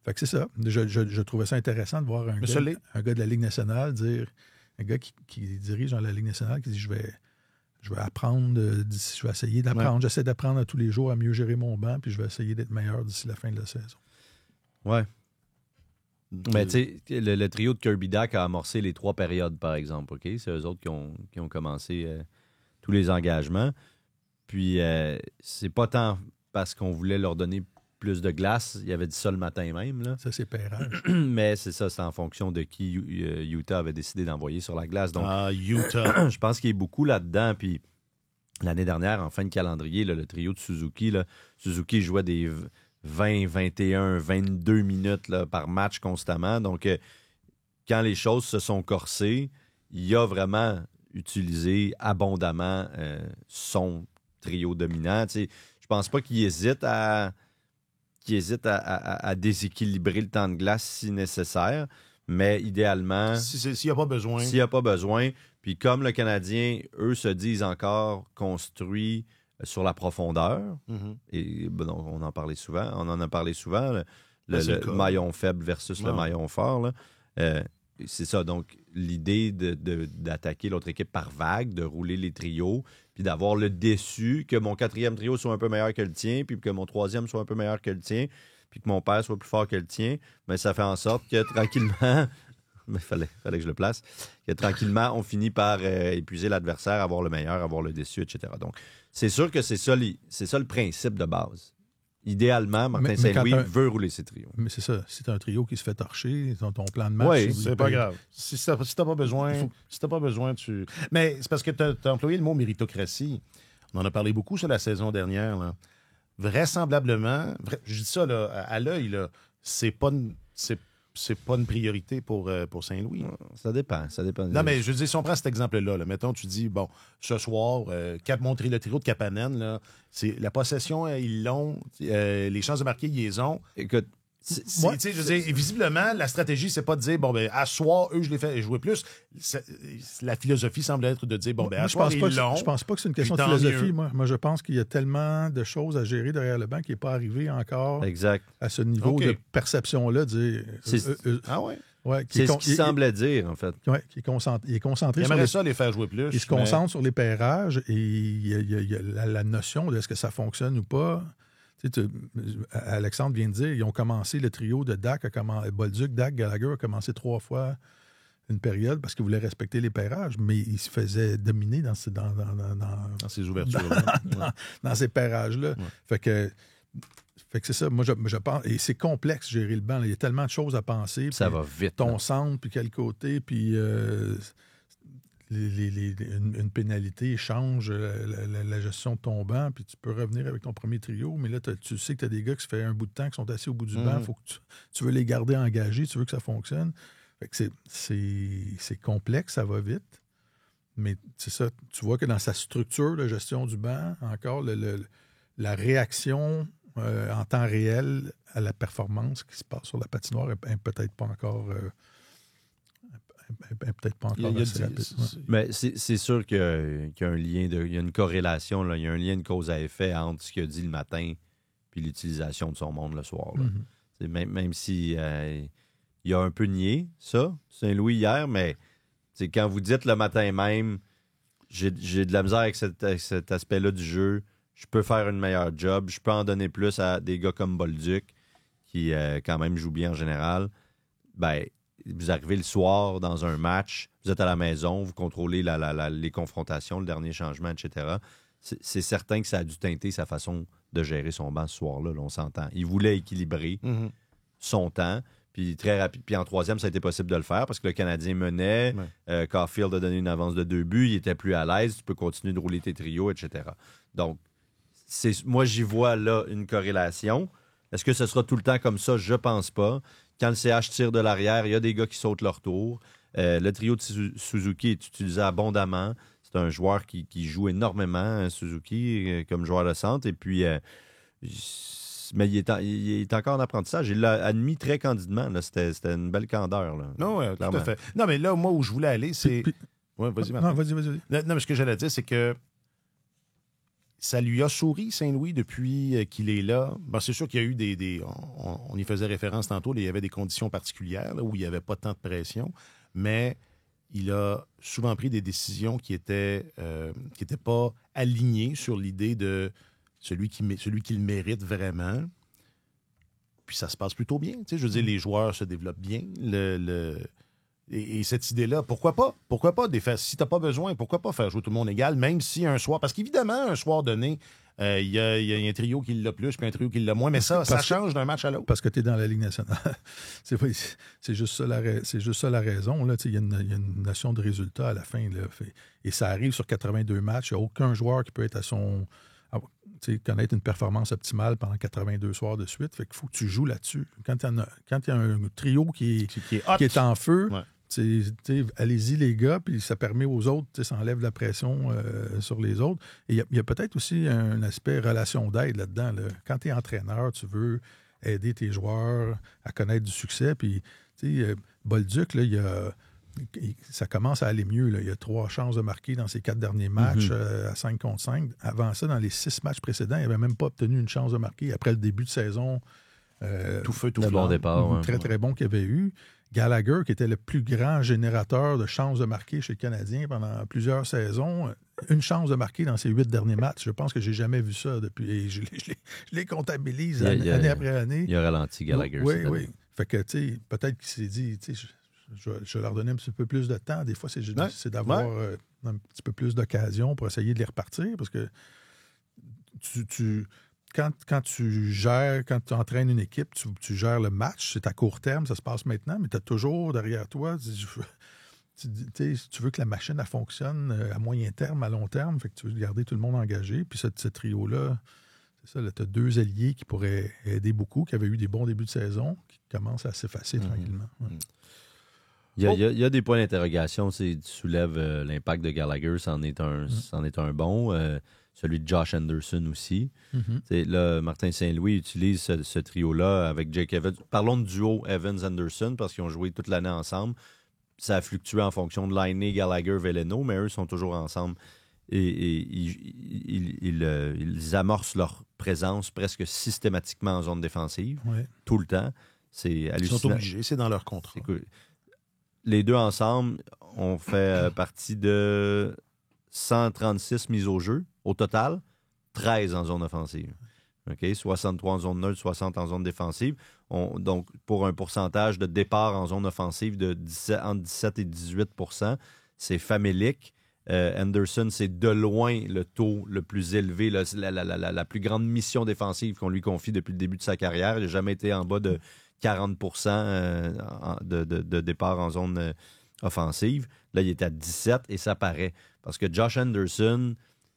Fait que c'est ça. Je trouvais ça intéressant de voir un gars de la Ligue nationale dire, un gars qui dirige dans la Ligue nationale, qui dit je vais apprendre, je vais essayer d'apprendre. Ouais. J'essaie d'apprendre à tous les jours à mieux gérer mon banc, puis je vais essayer d'être meilleur d'ici la fin de la saison.
Ouais. Mais tu sais, le trio de Kirby Dak a amorcé les 3 périodes, par exemple. OK? C'est eux autres qui ont commencé tous les engagements. Puis, c'est pas tant parce qu'on voulait leur donner plus de glace. Il avait dit ça le matin même. Là.
Ça, c'est pérage.
Mais c'est ça, c'est en fonction de qui Utah avait décidé d'envoyer sur la glace. Donc,
Utah.
Je pense qu'il y a beaucoup là-dedans. Puis, l'année dernière, en fin de calendrier, là, le trio de Suzuki, Suzuki jouait des 20, 21, 22 minutes là, par match constamment. Donc, quand les choses se sont corsées, il a vraiment utilisé abondamment son trio dominant. Tu sais, je pense pas qu'il hésite à déséquilibrer le temps de glace si nécessaire, mais idéalement...
S'il n'y a pas besoin.
S'il n'y a pas besoin. Puis comme le Canadien, eux, se disent encore construits sur la profondeur, et donc, on en a parlé souvent, le maillon faible versus le maillon fort. Là. C'est ça, donc l'idée d'attaquer l'autre équipe par vague, de rouler les trios, puis d'avoir le déçu que mon 4e trio soit un peu meilleur que le tien, puis que mon 3e soit un peu meilleur que le tien, puis que mon père soit plus fort que le tien, mais ça fait en sorte que tranquillement... Mais fallait que je le place. Que tranquillement, on finit par épuiser l'adversaire, avoir le meilleur, avoir le déçu, etc. Donc, c'est sûr que c'est ça le principe de base. Idéalement, Martin Saint-Louis veut rouler ses trios.
Mais c'est ça. C'est un trio qui se fait torcher, ton plan de match.
Oui, c'est pas grave. Si t'as pas besoin, tu... Mais c'est parce que t'as employé le mot méritocratie. On en a parlé beaucoup sur la saison dernière. Là. Vraisemblablement, je dis ça là, à l'œil, là, c'est pas une priorité pour Saint-Louis.
Ça dépend.
Non, mais je veux dire, si on prend cet exemple-là, mettons, tu dis, bon, ce soir, montrer le trio de Kapanen, là, c'est la possession, ils l'ont, les chances de marquer, ils les ont.
Écoute,
Je veux dire, visiblement, la stratégie, c'est pas de dire, bon, ben, à soir, eux, je les fais jouer plus. La philosophie semble être de dire, bon, ben, à soir,
je pense pas que c'est une question de philosophie. Moi, je pense qu'il y a tellement de choses à gérer derrière le banc qui n'est pas arrivé encore à ce niveau de perception-là.
Ah ouais?
Ouais, c'est ce qu'il semblait dire, en fait.
Oui, il est concentré
sur ça, les faire jouer plus.
Il se concentre sur les pairages et il y a la notion de est-ce que ça fonctionne ou pas. Alexandre vient de dire, ils ont commencé le trio de Dak, Bolduc, Dak, Gallagher a commencé 3 fois une période parce qu'ils voulaient respecter les pairages, mais ils se faisaient dominer dans ces
ouvertures.
Dans ces pairages-là. Ouais. Fait que c'est ça, moi je pense, et c'est complexe gérer le banc, il y a tellement de choses à penser.
Ça va vite.
Ton centre, puis quel côté, puis une pénalité change la gestion de ton banc, puis tu peux revenir avec ton premier trio, mais là tu sais que tu as des gars qui se fait un bout de temps, qui sont assis au bout du banc, faut que tu veux les garder engagés, tu veux que ça fonctionne. Fait que c'est complexe, ça va vite, mais c'est ça, tu vois que dans sa structure de gestion du banc, encore la réaction en temps réel à la performance qui se passe sur la patinoire est peut-être pas encore assez rapide.
Mais c'est sûr qu'il y a un lien, il y a une corrélation, là, il y a un lien de cause à effet entre ce qu'il a dit le matin et l'utilisation de son monde le soir. Là. Même si il a un peu nié ça, Saint-Louis hier, mais quand vous dites le matin même, j'ai de la misère avec cet aspect-là du jeu, je peux faire une meilleure job, je peux en donner plus à des gars comme Bolduc, qui quand même jouent bien en général. Ben, vous arrivez le soir dans un match, vous êtes à la maison, vous contrôlez les confrontations, le dernier changement, etc. C'est certain que ça a dû teinter sa façon de gérer son banc ce soir-là, là, on s'entend. Il voulait équilibrer son temps, puis très rapide. Puis en troisième, ça a été possible de le faire parce que le Canadien menait, Caulfield a donné une avance de 2 buts, il était plus à l'aise, tu peux continuer de rouler tes trios, etc. Donc, moi, j'y vois là une corrélation. Est-ce que ce sera tout le temps comme ça? Je pense pas. Quand le CH tire de l'arrière, il y a des gars qui sautent leur tour. Le trio de Suzuki est utilisé abondamment. C'est un joueur qui joue énormément, Suzuki, comme joueur de centre. Et puis, mais il est encore en apprentissage. Il l'a admis très candidement. Là. C'était une belle candeur. Là,
non, oui, tout à fait. Non, mais là, moi, où je voulais aller, c'est... Ouais, vas-y, Martin.
Non, vas-y.
Non, mais ce que j'allais dire, c'est que ça lui a souri, Saint-Louis, depuis qu'il est là. Bon, c'est sûr qu'il y a eu on y faisait référence tantôt, il y avait des conditions particulières là, où il n'y avait pas tant de pression, mais il a souvent pris des décisions qui étaient pas alignées sur l'idée de celui qui le mérite vraiment. Puis ça se passe plutôt bien. Tu sais, je veux dire, les joueurs se développent bien. Et cette idée-là, pourquoi pas? Pourquoi pas si tu n'as pas besoin, pourquoi pas faire jouer tout le monde égal, même si un soir... Parce qu'évidemment, un soir donné, il y a un trio qui l'a plus, puis un trio qui l'a moins, mais ça change d'un match à l'autre.
Parce que tu es dans la Ligue nationale. c'est juste ça la raison. Là. Il y a une notion de résultat à la fin. Là. Et ça arrive sur 82 matchs. Il n'y a aucun joueur qui peut être connaître une performance optimale pendant 82 soirs de suite. Fait qu'il faut que tu joues là-dessus. Quand il y a un trio qui est en feu... Ouais. Allez-y les gars, puis ça permet aux autres, ça enlève la pression sur les autres. Et il y a peut-être aussi un aspect relation d'aide là-dedans. Là. Quand tu es entraîneur, tu veux aider tes joueurs à connaître du succès. Puis, Bolduc, là, ça commence à aller mieux. Là. Il y a 3 chances de marquer dans ses 4 derniers matchs à 5 contre 5. Avant ça, dans les 6 matchs précédents, il n'avait même pas obtenu une chance de marquer après le début de saison.
Tout feu, tout
bon départ.
Très, très bon qu'il avait eu. Gallagher, qui était le plus grand générateur de chances de marquer chez le Canadien pendant plusieurs saisons, une chance de marquer dans ses 8 derniers matchs. Je pense que j'ai jamais vu ça depuis. Et je les comptabilise année après année.
Il a ralenti Gallagher.
Oui. Fait que, peut-être qu'il s'est dit, je vais leur donner un petit peu plus de temps. Des fois, c'est d'avoir un petit peu plus d'occasion pour essayer de les repartir parce que quand tu entraînes une équipe, tu gères le match, c'est à court terme, ça se passe maintenant, mais tu as toujours derrière toi, tu veux que la machine elle fonctionne à moyen terme, à long terme, fait que tu veux garder tout le monde engagé. Puis ce trio-là, c'est ça, tu as 2 alliés qui pourraient aider beaucoup, qui avaient eu des bons débuts de saison, qui commencent à s'effacer tranquillement. Ouais.
Il y a des points d'interrogation. Tu soulèves l'impact de Gallagher, c'en est un bon. celui de Josh Anderson aussi. Là, Martin Saint-Louis utilise ce trio-là avec Jake Evans. Parlons de duo Evans-Anderson parce qu'ils ont joué toute l'année ensemble. Ça a fluctué en fonction de Laine, Gallagher, Veleno, mais eux sont toujours ensemble. Et ils amorcent leur présence presque systématiquement en zone défensive, tout le temps. C'est hallucinant.
Ils sont obligés, c'est dans leur contrat.
Les deux ensemble ont fait partie de 136 mises au jeu au total, 13 en zone offensive. 63 en zone neutre, 60 en zone défensive. Donc, pour un pourcentage de départ en zone offensive de entre 17 et 18 %, c'est famélique. Anderson, c'est de loin le taux le plus élevé, la plus grande mission défensive qu'on lui confie depuis le début de sa carrière. Il n'a jamais été en bas de 40 % de départ en zone offensive. Là, il est à 17 et ça paraît. Parce que Josh Anderson,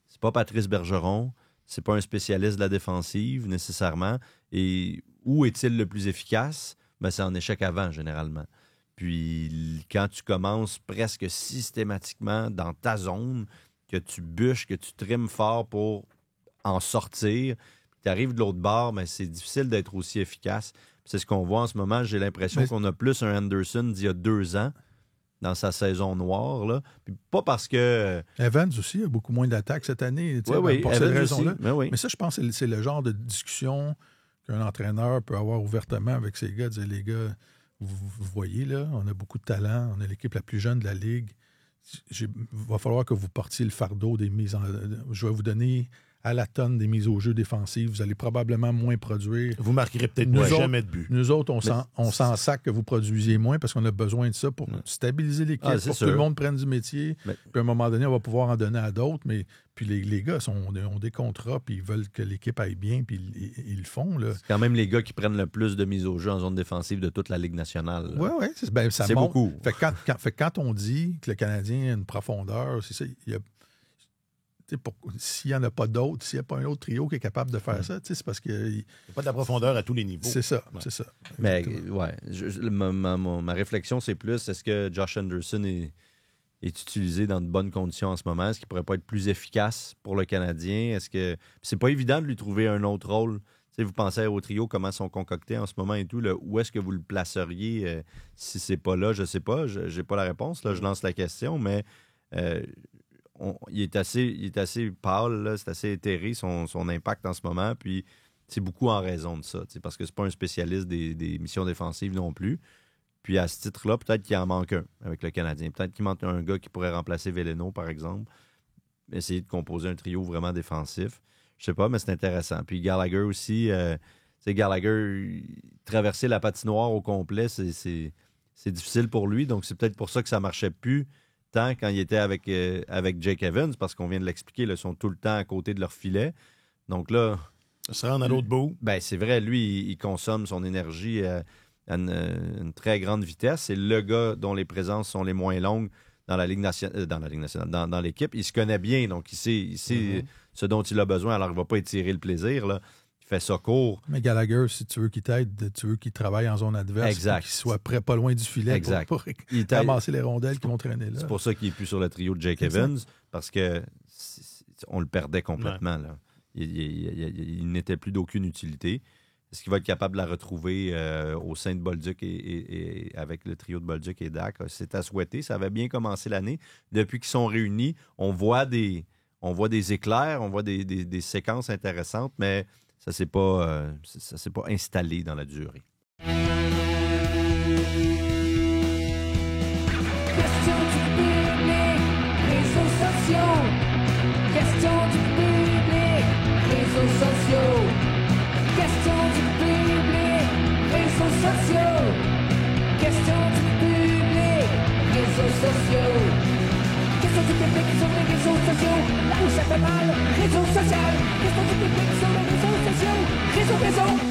c'est pas Patrice Bergeron, c'est pas un spécialiste de la défensive nécessairement. Et où est-il le plus efficace? Ben, c'est en échec avant, généralement. Puis, quand tu commences presque systématiquement dans ta zone, que tu bûches, que tu trimes fort pour en sortir, puis tu arrives de l'autre bord, ben, c'est difficile d'être aussi efficace. Puis c'est ce qu'on voit en ce moment. J'ai l'impression qu'on a plus un Anderson d'il y a 2 ans dans sa saison noire. Là. Puis pas parce que...
Evans aussi a beaucoup moins d'attaques cette année.
Oui,
pour cette raison-là.
Oui.
Mais ça, je pense que c'est le genre de discussion qu'un entraîneur peut avoir ouvertement avec ses gars. Dire, les gars... Vous voyez, là, on a beaucoup de talent. On a l'équipe la plus jeune de la Ligue. Il va falloir que vous portiez le fardeau des mises en... Je vais vous donner à la tonne des mises au jeu défensives. Vous allez probablement moins produire.
Vous marquerez peut-être jamais de but.
Nous autres, on s'en sac que vous produisiez moins parce qu'on a besoin de ça pour stabiliser l'équipe, pour que tout le monde prenne du métier. Puis à un moment donné, on va pouvoir en donner à d'autres. Mais puis les gars ont des contrats puis ils veulent que l'équipe aille bien puis ils le font. Là.
C'est quand même les gars qui prennent le plus de mises au jeu en zone défensive de toute la Ligue nationale.
Oui, ça
c'est
monte.
Beaucoup.
Quand on dit que le Canadien a une profondeur, c'est ça, il y a... S'il n'y en a pas d'autres, s'il n'y a pas un autre trio qui est capable de faire ça, c'est parce qu'il n'y
a pas de la profondeur à tous les niveaux.
C'est ça, c'est ça.
Mais ma réflexion, c'est plus, est-ce que Josh Anderson est utilisé dans de bonnes conditions en ce moment? Est-ce qu'il pourrait pas être plus efficace pour le Canadien? Est-ce que c'est pas évident de lui trouver un autre rôle? Vous pensez au trio, comment ils sont concoctés en ce moment et tout, là, où est-ce que vous le placeriez si c'est pas là? Je sais pas, j'ai pas la réponse. Là, je lance la question, mais... il est assez pâle, là, c'est assez éthéré son impact en ce moment, puis c'est beaucoup en raison de ça, parce que c'est pas un spécialiste des missions défensives non plus. Puis à ce titre-là, peut-être qu'il en manque un avec le Canadien. Peut-être qu'il manque un gars qui pourrait remplacer Veleno, par exemple. Essayer de composer un trio vraiment défensif. Je sais pas, mais c'est intéressant. Puis Gallagher aussi, Gallagher, traverser la patinoire au complet, c'est difficile pour lui, donc c'est peut-être pour ça que ça marchait plus tant quand il était avec Jake Evans, parce qu'on vient de l'expliquer, ils sont tout le temps à côté de leur filet. Donc là...
Ça se rend à l'autre bout.
Ben, c'est vrai, lui, il consomme son énergie à une très grande vitesse. C'est le gars dont les présences sont les moins longues dans la Ligue nationale, dans l'équipe. Il se connaît bien, donc il sait ce dont il a besoin, alors il ne va pas étirer le plaisir, là. Il fait ça court.
Mais Gallagher, si tu veux qu'il t'aide, tu veux qu'il travaille en zone adverse, qu'il soit prêt pas loin du filet pour ramasser les rondelles qui vont traîner là.
C'est pour ça qu'il n'est plus sur le trio de Jake Evans, parce que on le perdait complètement. Là. Il n'était plus d'aucune utilité. Est-ce qu'il va être capable de la retrouver au sein de Bolduc et avec le trio de Bolduc et Dak? C'est à souhaiter. Ça avait bien commencé l'année. Depuis qu'ils sont réunis, on voit des éclairs, on voit des séquences intéressantes, mais ça ne s'est pas installé dans la durée.
Question du public, réseaux sociaux. Question du public, réseaux sociaux. Question du public, réseaux sociaux. Question du public, réseaux sociaux. Question du public sur les réseaux sociaux. Là où ça fait mal, réseau social. Question du public sur les réseaux sociaux. Réseau,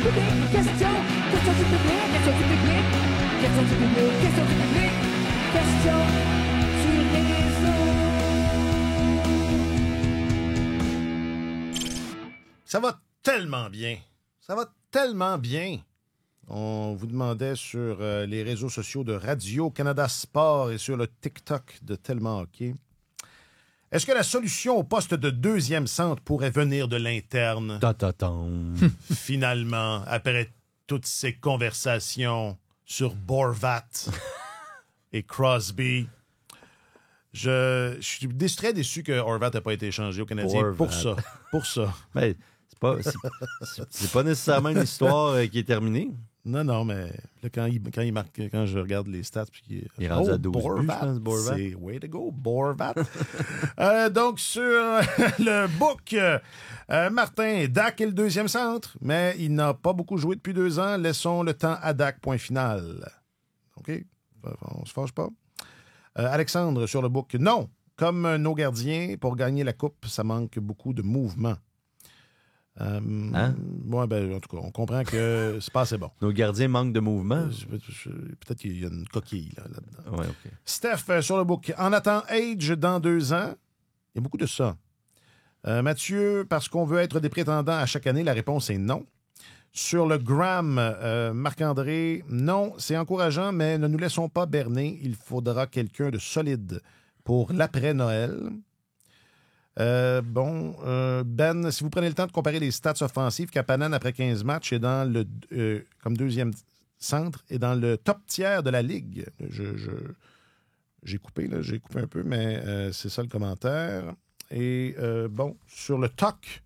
public, question. Question du public, question du public. Question du public, question du public. Question du réseau.
Ça va tellement bien. Ça va tellement bien. On vous demandait sur les réseaux sociaux de Radio-Canada Sport et sur le TikTok de Tellement Hockey. Est-ce que la solution au poste de deuxième centre pourrait venir de l'interne? Finalement, après toutes ces conversations sur Borvat et Crosby, je suis très déçu que Horvat n'ait pas été échangé au Canadien pour ça.
Ben, c'est pas nécessairement une histoire qui est terminée.
Non, mais là, quand je regarde les stats, puis
il est rendu à 12 buts, je pense, Borvat.
C'est way to go, Borvat. Donc, sur le book, Martin, Dak est le deuxième centre, mais il n'a pas beaucoup joué depuis 2 ans. Laissons le temps à Dak, point final. OK? On se fâche pas. Alexandre, sur le book, non. Comme nos gardiens, pour gagner la coupe, ça manque beaucoup de mouvement. Ouais, ben, en tout cas, on comprend que c'est pas assez bon.
Nos gardiens manquent de mouvement.
Peut-être qu'il y a une coquille là-dedans.
Ouais, okay.
Steph, sur le book, en attend Age dans 2 ans. Il y a beaucoup de ça. Mathieu, parce qu'on veut être des prétendants à chaque année, la réponse est non. Sur le Gram, Marc-André, non, c'est encourageant, mais ne nous laissons pas berner. Il faudra quelqu'un de solide pour l'après-Noël. Ben, si vous prenez le temps de comparer les stats offensives, Kapanen, après 15 matchs, est dans le comme deuxième centre, est dans le top tiers de la Ligue. J'ai coupé un peu, mais c'est ça le commentaire. Et sur le TOC,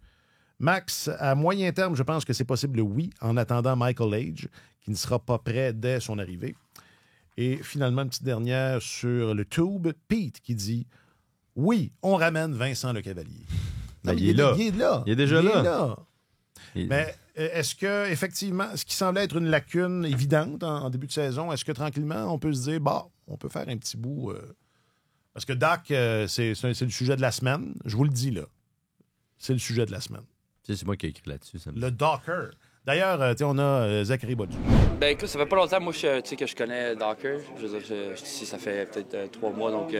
Max, à moyen terme, je pense que c'est possible, oui, en attendant Michael Age, qui ne sera pas prêt dès son arrivée. Et finalement, une petite dernière sur le Tube, Pete, qui dit « Oui, on ramène Vincent Lecavalier. »
Il est là. Il est déjà là.
Mais est-ce que, effectivement, ce qui semblait être une lacune évidente en début de saison, est-ce que tranquillement, on peut se dire, on peut faire un petit bout... Parce que Dak, c'est le sujet de la semaine. Je vous le dis, là. C'est le sujet de la semaine.
C'est moi qui ai écrit là-dessus.
Le Docker. D'ailleurs, on a Zachary Bolduc.
Ben écoute, ça fait pas longtemps, moi, que je connais Docker. Je veux dire, ici, ça fait peut-être 3 mois, donc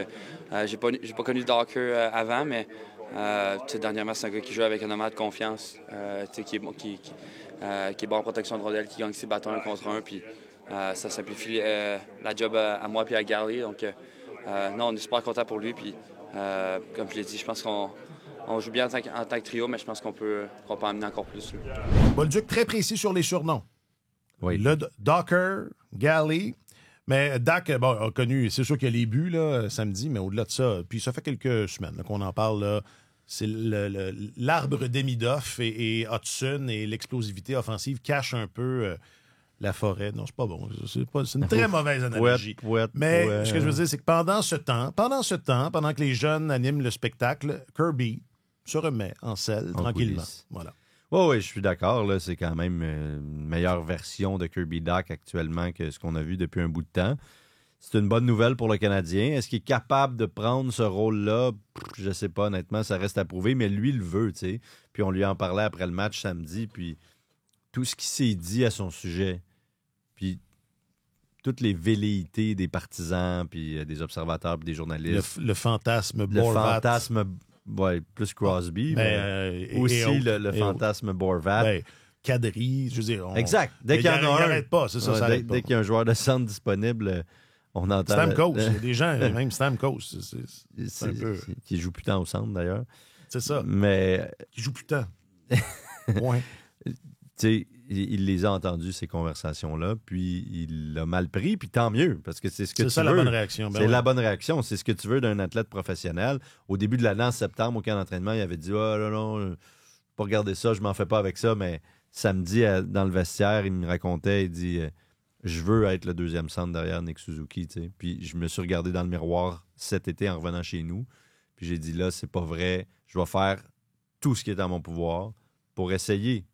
j'ai pas connu Docker avant, mais dernièrement, c'est un gars qui joue avec un homme de confiance, qui est bon en protection de rondelle, qui gagne ses bâtons 1 contre 1, puis ça simplifie la job à moi et à Garley. Donc, non, on est super content pour lui, puis comme je l'ai dit, je pense qu'on joue bien en tant que trio, mais je pense qu'on peut en amener encore plus.
Bolduc, très précis sur les surnoms.
Oui.
Le Docker, Galley. Mais Dak, a connu, c'est sûr qu'il y a les buts là, samedi, mais au-delà de ça, puis ça fait quelques semaines là, qu'on en parle. Là, c'est l'arbre d'Emidoff et Hudson et l'explosivité offensive cachent un peu la forêt. Non, c'est pas bon. C'est une très mauvaise analogie. Mais ce que je veux dire, c'est que pendant ce temps, pendant que les jeunes animent le spectacle, Kirby se remet en selle tranquillement.
Coulisses.
Voilà.
Oui, je suis d'accord. Là, c'est quand même une meilleure version de Kirby Dach actuellement que ce qu'on a vu depuis un bout de temps. C'est une bonne nouvelle pour le Canadien. Est-ce qu'il est capable de prendre ce rôle-là? Je ne sais pas, honnêtement, ça reste à prouver, mais lui, il le veut, tu sais. Puis on lui en parlait après le match samedi, puis tout ce qui s'est dit à son sujet, puis toutes les velléités des partisans, puis des observateurs, puis des journalistes.
Le fantasme Borvat.
Le fantasme... Oui, plus Crosby, mais aussi le fantasme Borvat.
Kadri, je veux dire...
Exact. Dès qu'il y en a un...
Il n'arrête pas, c'est ça, ça arrête pas.
Dès qu'il y a un joueur de centre disponible, on entend...
Stamkos, il y a des gens, même Stamkos, c'est un peu...
Qui joue plus tant au centre, d'ailleurs.
C'est ça.
Mais...
Qui joue plus tant. Ouais.
Tu sais, il les a entendus, ces conversations-là, puis il l'a mal pris, puis tant mieux, parce que c'est ce que tu veux.
C'est ça la bonne réaction.
C'est la bonne réaction, c'est ce que tu veux d'un athlète professionnel. Au début de l'année, en septembre, au camp d'entraînement, il avait dit « Ah non, pas regarder ça, je m'en fais pas avec ça », mais samedi, dans le vestiaire, il me racontait, il dit « Je veux être le deuxième centre derrière Nick Suzuki », tu sais. Puis je me suis regardé dans le miroir cet été en revenant chez nous, puis j'ai dit « Là, c'est pas vrai, je vais faire tout ce qui est à mon pouvoir pour essayer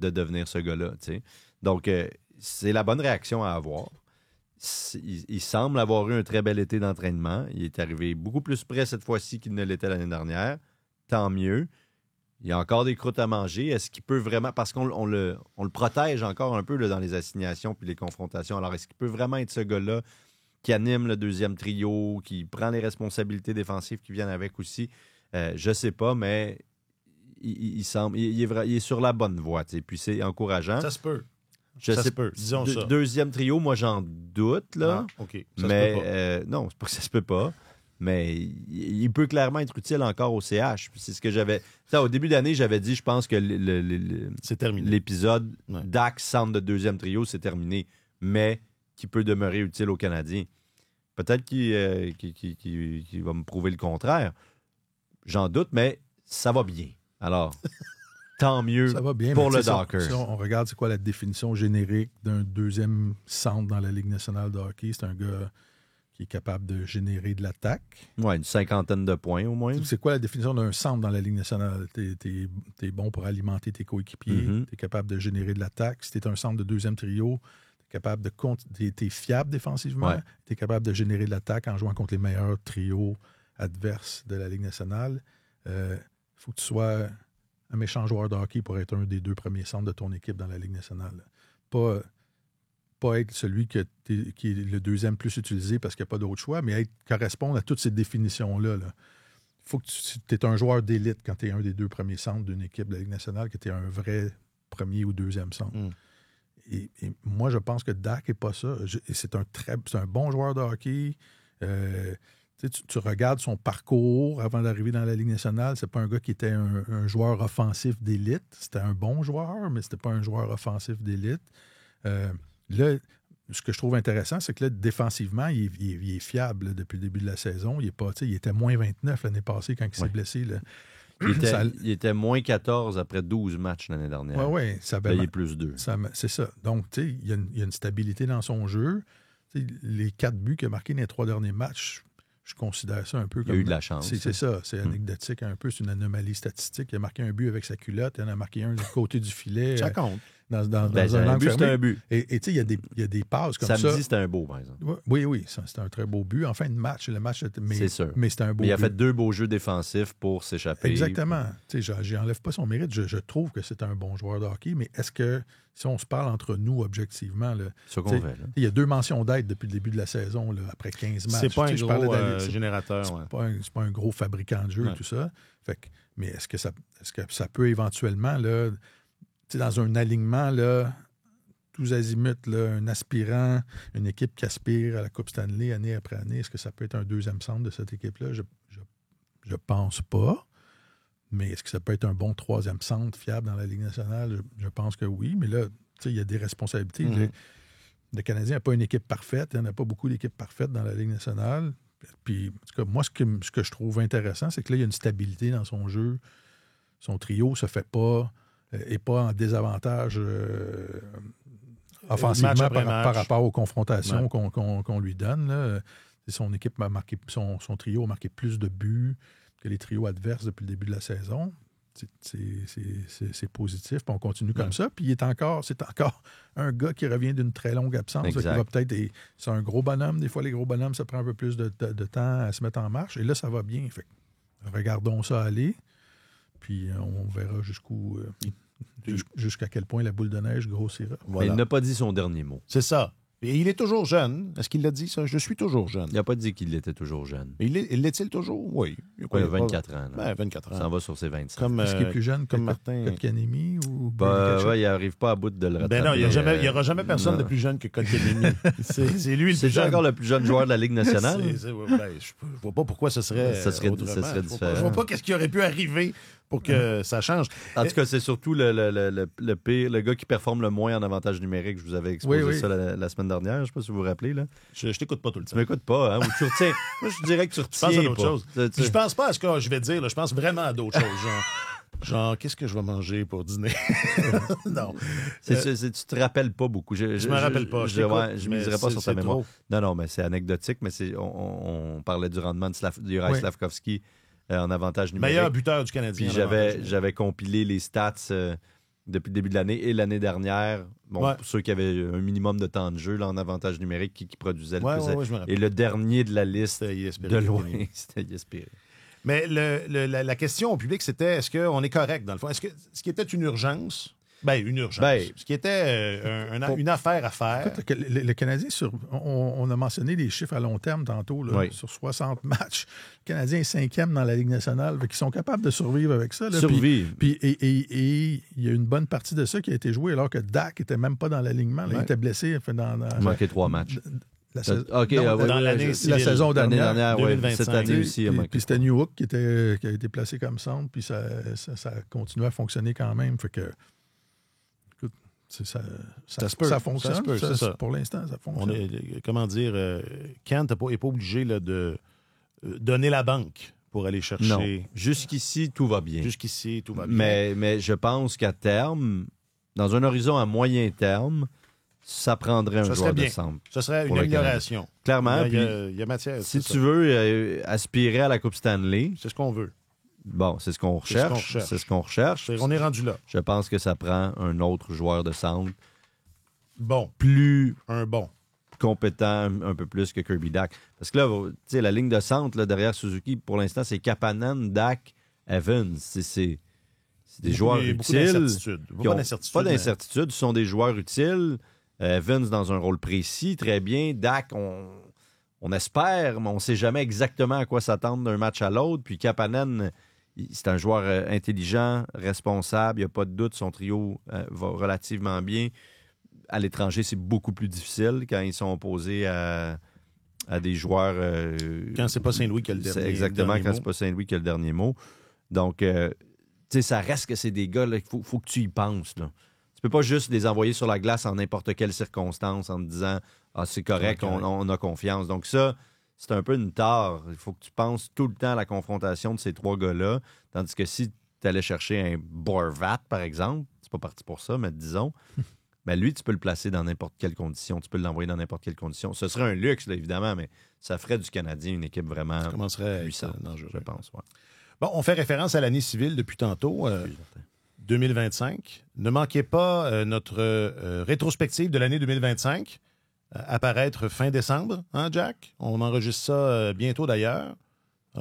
de devenir ce gars-là, tu sais. » Donc, c'est la bonne réaction à avoir. Il semble avoir eu un très bel été d'entraînement. Il est arrivé beaucoup plus près cette fois-ci qu'il ne l'était l'année dernière. Tant mieux. Il y a encore des croûtes à manger. Est-ce qu'il peut vraiment... Parce qu'on le protège encore un peu là, dans les assignations puis les confrontations. Alors, est-ce qu'il peut vraiment être ce gars-là qui anime le deuxième trio, qui prend les responsabilités défensives qui viennent avec aussi? Je sais pas, mais... Il semble, il est sur la bonne voie, tu sais, puis c'est encourageant.
Ça se peut.
Ça se peut.
Disons ça.
Deuxième trio, moi j'en doute là.
OK.
Ça mais se peut pas. Non, c'est pas que ça se peut pas. mais il peut clairement être utile encore au CH. C'est ce que j'avais... Au début d'année, j'avais dit, je pense que
c'est terminé.
L'épisode Dak centre de deuxième trio, c'est terminé, mais qui peut demeurer utile aux Canadiens. Peut-être qu'il va me prouver le contraire. J'en doute, mais ça va bien. Alors, tant mieux
ça va bien,
pour le Docker.
Si on regarde c'est quoi la définition générique d'un deuxième centre dans la Ligue nationale de hockey, c'est un gars qui est capable de générer de l'attaque.
Oui, une 50aine de points au moins.
C'est quoi la définition d'un centre dans la Ligue nationale? T'es bon pour alimenter tes coéquipiers, t'es capable de générer de l'attaque. Si t'es un centre de deuxième trio, capable t'es fiable défensivement, t'es capable de générer de l'attaque en jouant contre les meilleurs trios adverses de la Ligue nationale. Faut que tu sois un méchant joueur de hockey pour être un des 2 premiers centres de ton équipe dans la Ligue nationale. Pas être celui qui est le deuxième plus utilisé parce qu'il n'y a pas d'autre choix, mais correspondre à toutes ces définitions-là. Faut que tu es un joueur d'élite quand tu es un des 2 premiers centres d'une équipe de la Ligue nationale, que tu es un vrai premier ou deuxième centre. Et moi, je pense que Dak n'est pas ça. C'est un bon joueur de hockey. Tu regardes son parcours avant d'arriver dans la Ligue nationale. C'est pas un gars qui était un joueur offensif d'élite. C'était un bon joueur, mais c'était pas un joueur offensif d'élite. Là, ce que je trouve intéressant, c'est que là, défensivement, il est fiable là, depuis le début de la saison. Il était moins 29 l'année passée quand il s'est blessé. Là.
Il était moins 14 après 12 matchs l'année dernière.
Oui.
Là, il est plus 2.
C'est ça. Donc, il y a une stabilité dans son jeu. T'sais, les 4 buts qu'il a marqués dans les 3 derniers matchs, je considère ça un peu comme...
Il a eu de la chance.
C'est ça. C'est anecdotique un peu. C'est une anomalie statistique. Il a marqué un but avec sa culotte. Il en a marqué un du côté du filet.
Ça compte.
Dans un angle
but, c'est un but.
Et tu sais, il y a des passes comme ça.
Samedi, c'était un beau, par exemple.
Oui, c'était un très beau but. En fin de match,
c'est sûr.
Mais c'était un beau but.
Il a fait 2 beaux jeux défensifs pour s'échapper.
Exactement. Tu sais, j'enlève pas son mérite. Je trouve que c'est un bon joueur de hockey, mais est-ce que, si on se parle entre nous objectivement,
ce qu'on fait,
il y a 2 mentions d'aide depuis le début de la saison, là, après 15 matchs.
C'est pas un gros générateur.
C'est pas un gros fabricant de jeu, tout ça. Mais est-ce que ça peut éventuellement, là, dans un alignement, là, tous azimuts, là, un aspirant, une équipe qui aspire à la Coupe Stanley année après année, est-ce que ça peut être un deuxième centre de cette équipe-là? Je pense pas. Mais est-ce que ça peut être un bon 3e centre fiable dans la Ligue nationale? Je pense que oui. Mais là, il y a des responsabilités. Le Canadien n'a pas une équipe parfaite. Il n'y en a pas beaucoup d'équipes parfaites dans la Ligue nationale. Puis, en tout cas, moi, ce que je trouve intéressant, c'est que là, il y a une stabilité dans son jeu. Son trio ne se fait pas... et pas en désavantage offensivement par rapport aux confrontations qu'on lui donne. Là. Son équipe a marqué, son trio a marqué plus de buts que les trios adverses depuis le début de la saison. C'est positif, puis on continue comme ça. Puis c'est encore un gars qui revient d'une très longue absence. C'est un gros bonhomme. Des fois, les gros bonhommes, ça prend un peu plus de temps à se mettre en marche. Et là, ça va bien. Fait, regardons ça aller. Puis on verra jusqu'à quel point la boule de neige grossira.
Voilà. Il n'a pas dit son dernier mot.
C'est ça. Et il est toujours jeune. Est-ce qu'il l'a dit, ça? Je suis toujours jeune.
Il n'a pas dit qu'il était toujours jeune.
Il l'est-il toujours? Oui.
Il a 24 ans.
Ben, 24 ans.
Ça en va sur ses 25.
Est-ce qu'il est plus jeune
comme Martin
Kotkaniemi ou...
il n'arrive pas à bout de le rattraper.
Ben non, il n'y aura jamais personne de plus jeune que Kotkaniemi. C'est lui le plus jeune.
C'est encore le plus jeune joueur de la Ligue nationale.
Je ne vois pas pourquoi ce serait
différent.
Je vois pas qu'est-ce qui aurait pu arriver pour que ça change.
En tout cas, c'est surtout le pire, le gars qui performe le moins en avantage numérique. Je vous avais exposé ça la semaine dernière. Je ne sais pas si vous vous rappelez. Là.
Je t'écoute pas tout le temps.
Tu m'écoutes pas, hein? Ou tu retiens. Moi, je dirais que tu retiens.
Je pense à d'autres choses. Je pense pas à ce que je vais te dire. Là. Je pense vraiment à d'autres choses. Genre, qu'est-ce que je vais manger pour dîner? Non.
Tu te rappelles pas beaucoup. Je
me rappelle pas.
Je ne miserais pas sur ta mémoire. Trop. Non, mais c'est anecdotique. Mais on parlait du rendement de Juraj Slafkovský. En avantage numérique.
Meilleur buteur du Canadien.
Puis j'avais compilé les stats depuis le début de l'année et l'année dernière. Bon, pour ceux qui avaient un minimum de temps de jeu là, en avantage numérique, qui produisait le plus. Et le dernier de la liste, de loin, c'était Jesperi.
Mais la question au public, c'était est-ce qu'on est correct dans le fond? Est-ce que ce qui était une urgence? Une urgence. Ce qui était une affaire à faire.
Écoute, le Canadien, on a mentionné les chiffres à long terme tantôt, là, sur 60 matchs. Le Canadien est 5e dans la Ligue nationale. Ils sont capables de survivre avec ça. Là. Et il y a une bonne partie de ça qui a été jouée alors que Dak n'était même pas dans l'alignement. Il était blessé.
Il manquait 3 matchs.
La
saison
dernière,
l'année 2025. Cette année aussi.
Puis c'était Newhook qui a été placé comme centre, puis ça a continué à fonctionner quand même. Fait que, écoute, ça fonctionne. Pour l'instant, ça fonctionne.
Comment dire, Kent n'est pas obligé là, de donner la banque pour aller chercher.
Non. Jusqu'ici, tout va bien. Mais je pense qu'à terme, dans un horizon à moyen terme, ça prendrait un joueur de centre.
Ce serait une amélioration.
Clairement.
Il y a matière.
Si tu veux aspirer à la Coupe Stanley...
C'est ce qu'on veut.
Bon, c'est ce qu'on recherche.
On est rendu là.
Je pense que ça prend un autre joueur de centre.
Bon. Un bon.
Compétent un peu plus que Kirby Dach. Parce que là, tu sais, la ligne de centre là, derrière Suzuki, pour l'instant, c'est Kapanen, Dach, Evans. C'est des joueurs utiles. Pas d'incertitude. Ce sont des joueurs utiles. Evans dans un rôle précis, très bien. Dach, on espère, mais on ne sait jamais exactement à quoi s'attendre d'un match à l'autre. Puis Kapanen, c'est un joueur intelligent, responsable. Il n'y a pas de doute, son trio va relativement bien. À l'étranger, c'est beaucoup plus difficile quand ils sont opposés à des joueurs...
quand c'est pas Saint-Louis qui a le dernier mot.
Exactement, quand c'est pas Saint-Louis qui a le dernier mot. Donc, tu sais, ça reste que c'est des gars, il faut que tu y penses, là. Tu peux pas juste les envoyer sur la glace en n'importe quelle circonstance en te disant « Ah, c'est correct, on a confiance. » Donc ça, c'est un peu une tare. Il faut que tu penses tout le temps à la confrontation de ces trois gars-là. Tandis que si tu allais chercher un Borvat, par exemple, c'est pas parti pour ça, mais disons, ben lui, tu peux le placer dans n'importe quelle condition. Tu peux l'envoyer dans n'importe quelle condition. Ce serait un luxe, là, évidemment, mais ça ferait du Canadien une équipe vraiment puissante, je pense. Ouais.
Bon, on fait référence à l'année civile depuis tantôt. 2025. Ne manquez pas notre rétrospective de l'année 2025, apparaître fin décembre, hein, Jack? On enregistre ça bientôt, d'ailleurs.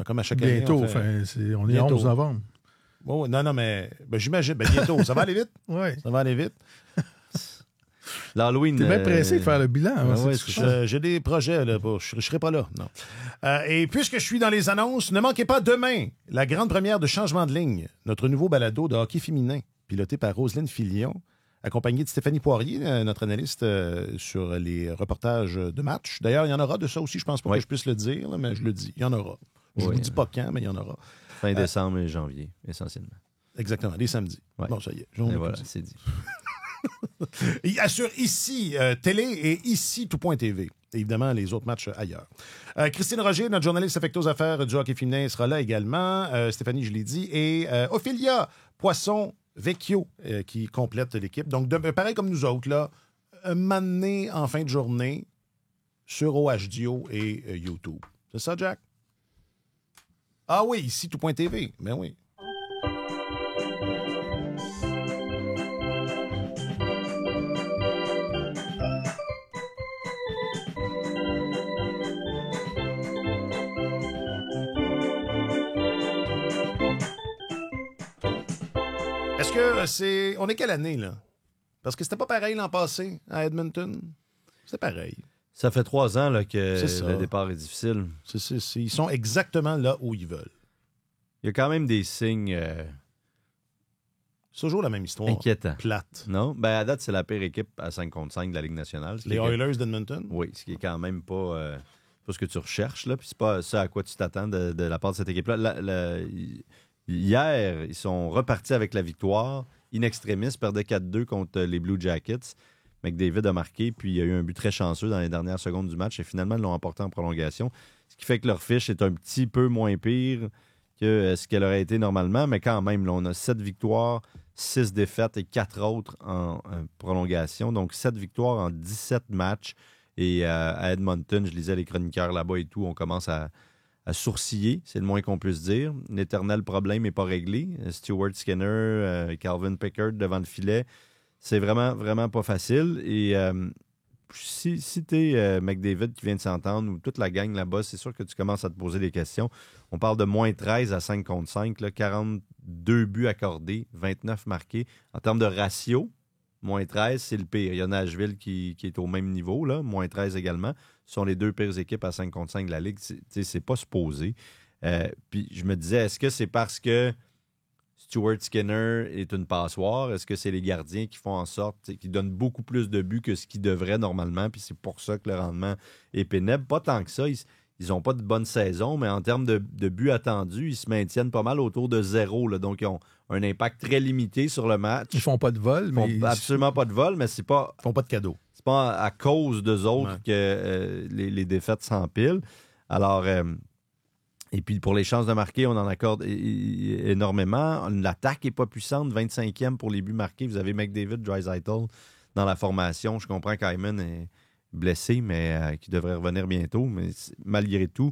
Comme à chaque année.
Bientôt, on est 11 novembre.
Oh, non, mais j'imagine, bientôt. Ça va aller vite?
Oui.
Ça va aller vite.
L'Halloween.
T'es bien pressé de faire le bilan.
J'ai des projets, là, je ne serai pas là. Non. Et puisque je suis dans les annonces, ne manquez pas demain la grande première de Changement de ligne, notre nouveau balado de hockey féminin, piloté par Roselyne Filion, accompagnée de Stéphanie Poirier, notre analyste sur les reportages de match. D'ailleurs, il y en aura de ça aussi, je pense pas que je puisse le dire, là, mais je le dis, il y en aura. Je ne vous dis pas quand, mais il y en aura.
Fin décembre et janvier, essentiellement.
Exactement, les samedis.
Ouais.
Bon, ça y est.
Et voilà, c'est dit.
Il assure ici Télé et ici Tout.tv. Évidemment, les autres matchs ailleurs. Christine Roger, notre journaliste affectée aux affaires du hockey féminin, sera là également. Stéphanie, je l'ai dit. Et Ophélia Poisson-Vecchio qui complète l'équipe. Donc, pareil comme nous autres, là, mané en fin de journée sur OHDO et YouTube. C'est ça, Jack? Ah oui, ici Tout.tv. Ben oui. Est-ce que c'est... On est quelle année, là? Parce que c'était pas pareil l'an passé à Edmonton. C'est pareil.
Ça fait 3 ans là, que le départ est difficile.
Ils sont exactement là où ils veulent.
Il y a quand même des signes...
C'est toujours la même histoire.
Inquiétant.
Plate.
Non? Ben, à date, c'est la pire équipe à 5 contre 5 de la Ligue nationale.
Les Oilers d'Edmonton?
Oui, ce qui est quand même pas ce que tu recherches. Là, puis c'est pas ça à quoi tu t'attends de la part de cette équipe-là. Hier, ils sont repartis avec la victoire. In extremis, perdaient 4-2 contre les Blue Jackets. McDavid a marqué, puis il y a eu un but très chanceux dans les dernières secondes du match et finalement, ils l'ont emporté en prolongation. Ce qui fait que leur fiche est un petit peu moins pire que ce qu'elle aurait été normalement, mais quand même, là, on a 7 victoires, 6 défaites et 4 autres en prolongation. Donc, 7 victoires en 17 matchs. Et à Edmonton, je lisais les chroniqueurs là-bas et tout, on commence à sourciller, c'est le moins qu'on puisse dire. L'éternel problème n'est pas réglé. Stuart Skinner, Calvin Pickard devant le filet, c'est vraiment, vraiment pas facile. Et si tu es McDavid qui vient de s'entendre ou toute la gang là-bas, c'est sûr que tu commences à te poser des questions. On parle de moins 13 à 5 contre 5, là, 42 buts accordés, 29 marqués. En termes de ratio, moins 13, c'est le pire. Il y a Nashville qui est au même niveau, là, moins 13 également. Ce sont les 2 pires équipes à 5 contre 5 de la Ligue. C'est pas supposé. Puis je me disais, est-ce que c'est parce que Stuart Skinner est une passoire? Est-ce que c'est les gardiens qui font en sorte, qui donnent beaucoup plus de buts que ce qu'ils devraient normalement, puis c'est pour ça que le rendement est pénible? Pas tant que ça. Ils n'ont pas de bonne saison, mais en termes de buts attendus, ils se maintiennent pas mal autour de 0. Là, donc, ils ont un impact très limité sur le match.
Ils font pas de vol, mais...
Ils font absolument pas de vol, mais c'est pas...
Ils font pas de cadeaux.
C'est pas à cause d'eux autres que les défaites s'empilent. Alors... et puis, pour les chances de marquer, on en accorde énormément. L'attaque n'est pas puissante. 25e pour les buts marqués. Vous avez McDavid, Draisaitl dans la formation. Je comprends qu'Hyman est blessé, mais qui devrait revenir bientôt. Mais malgré tout,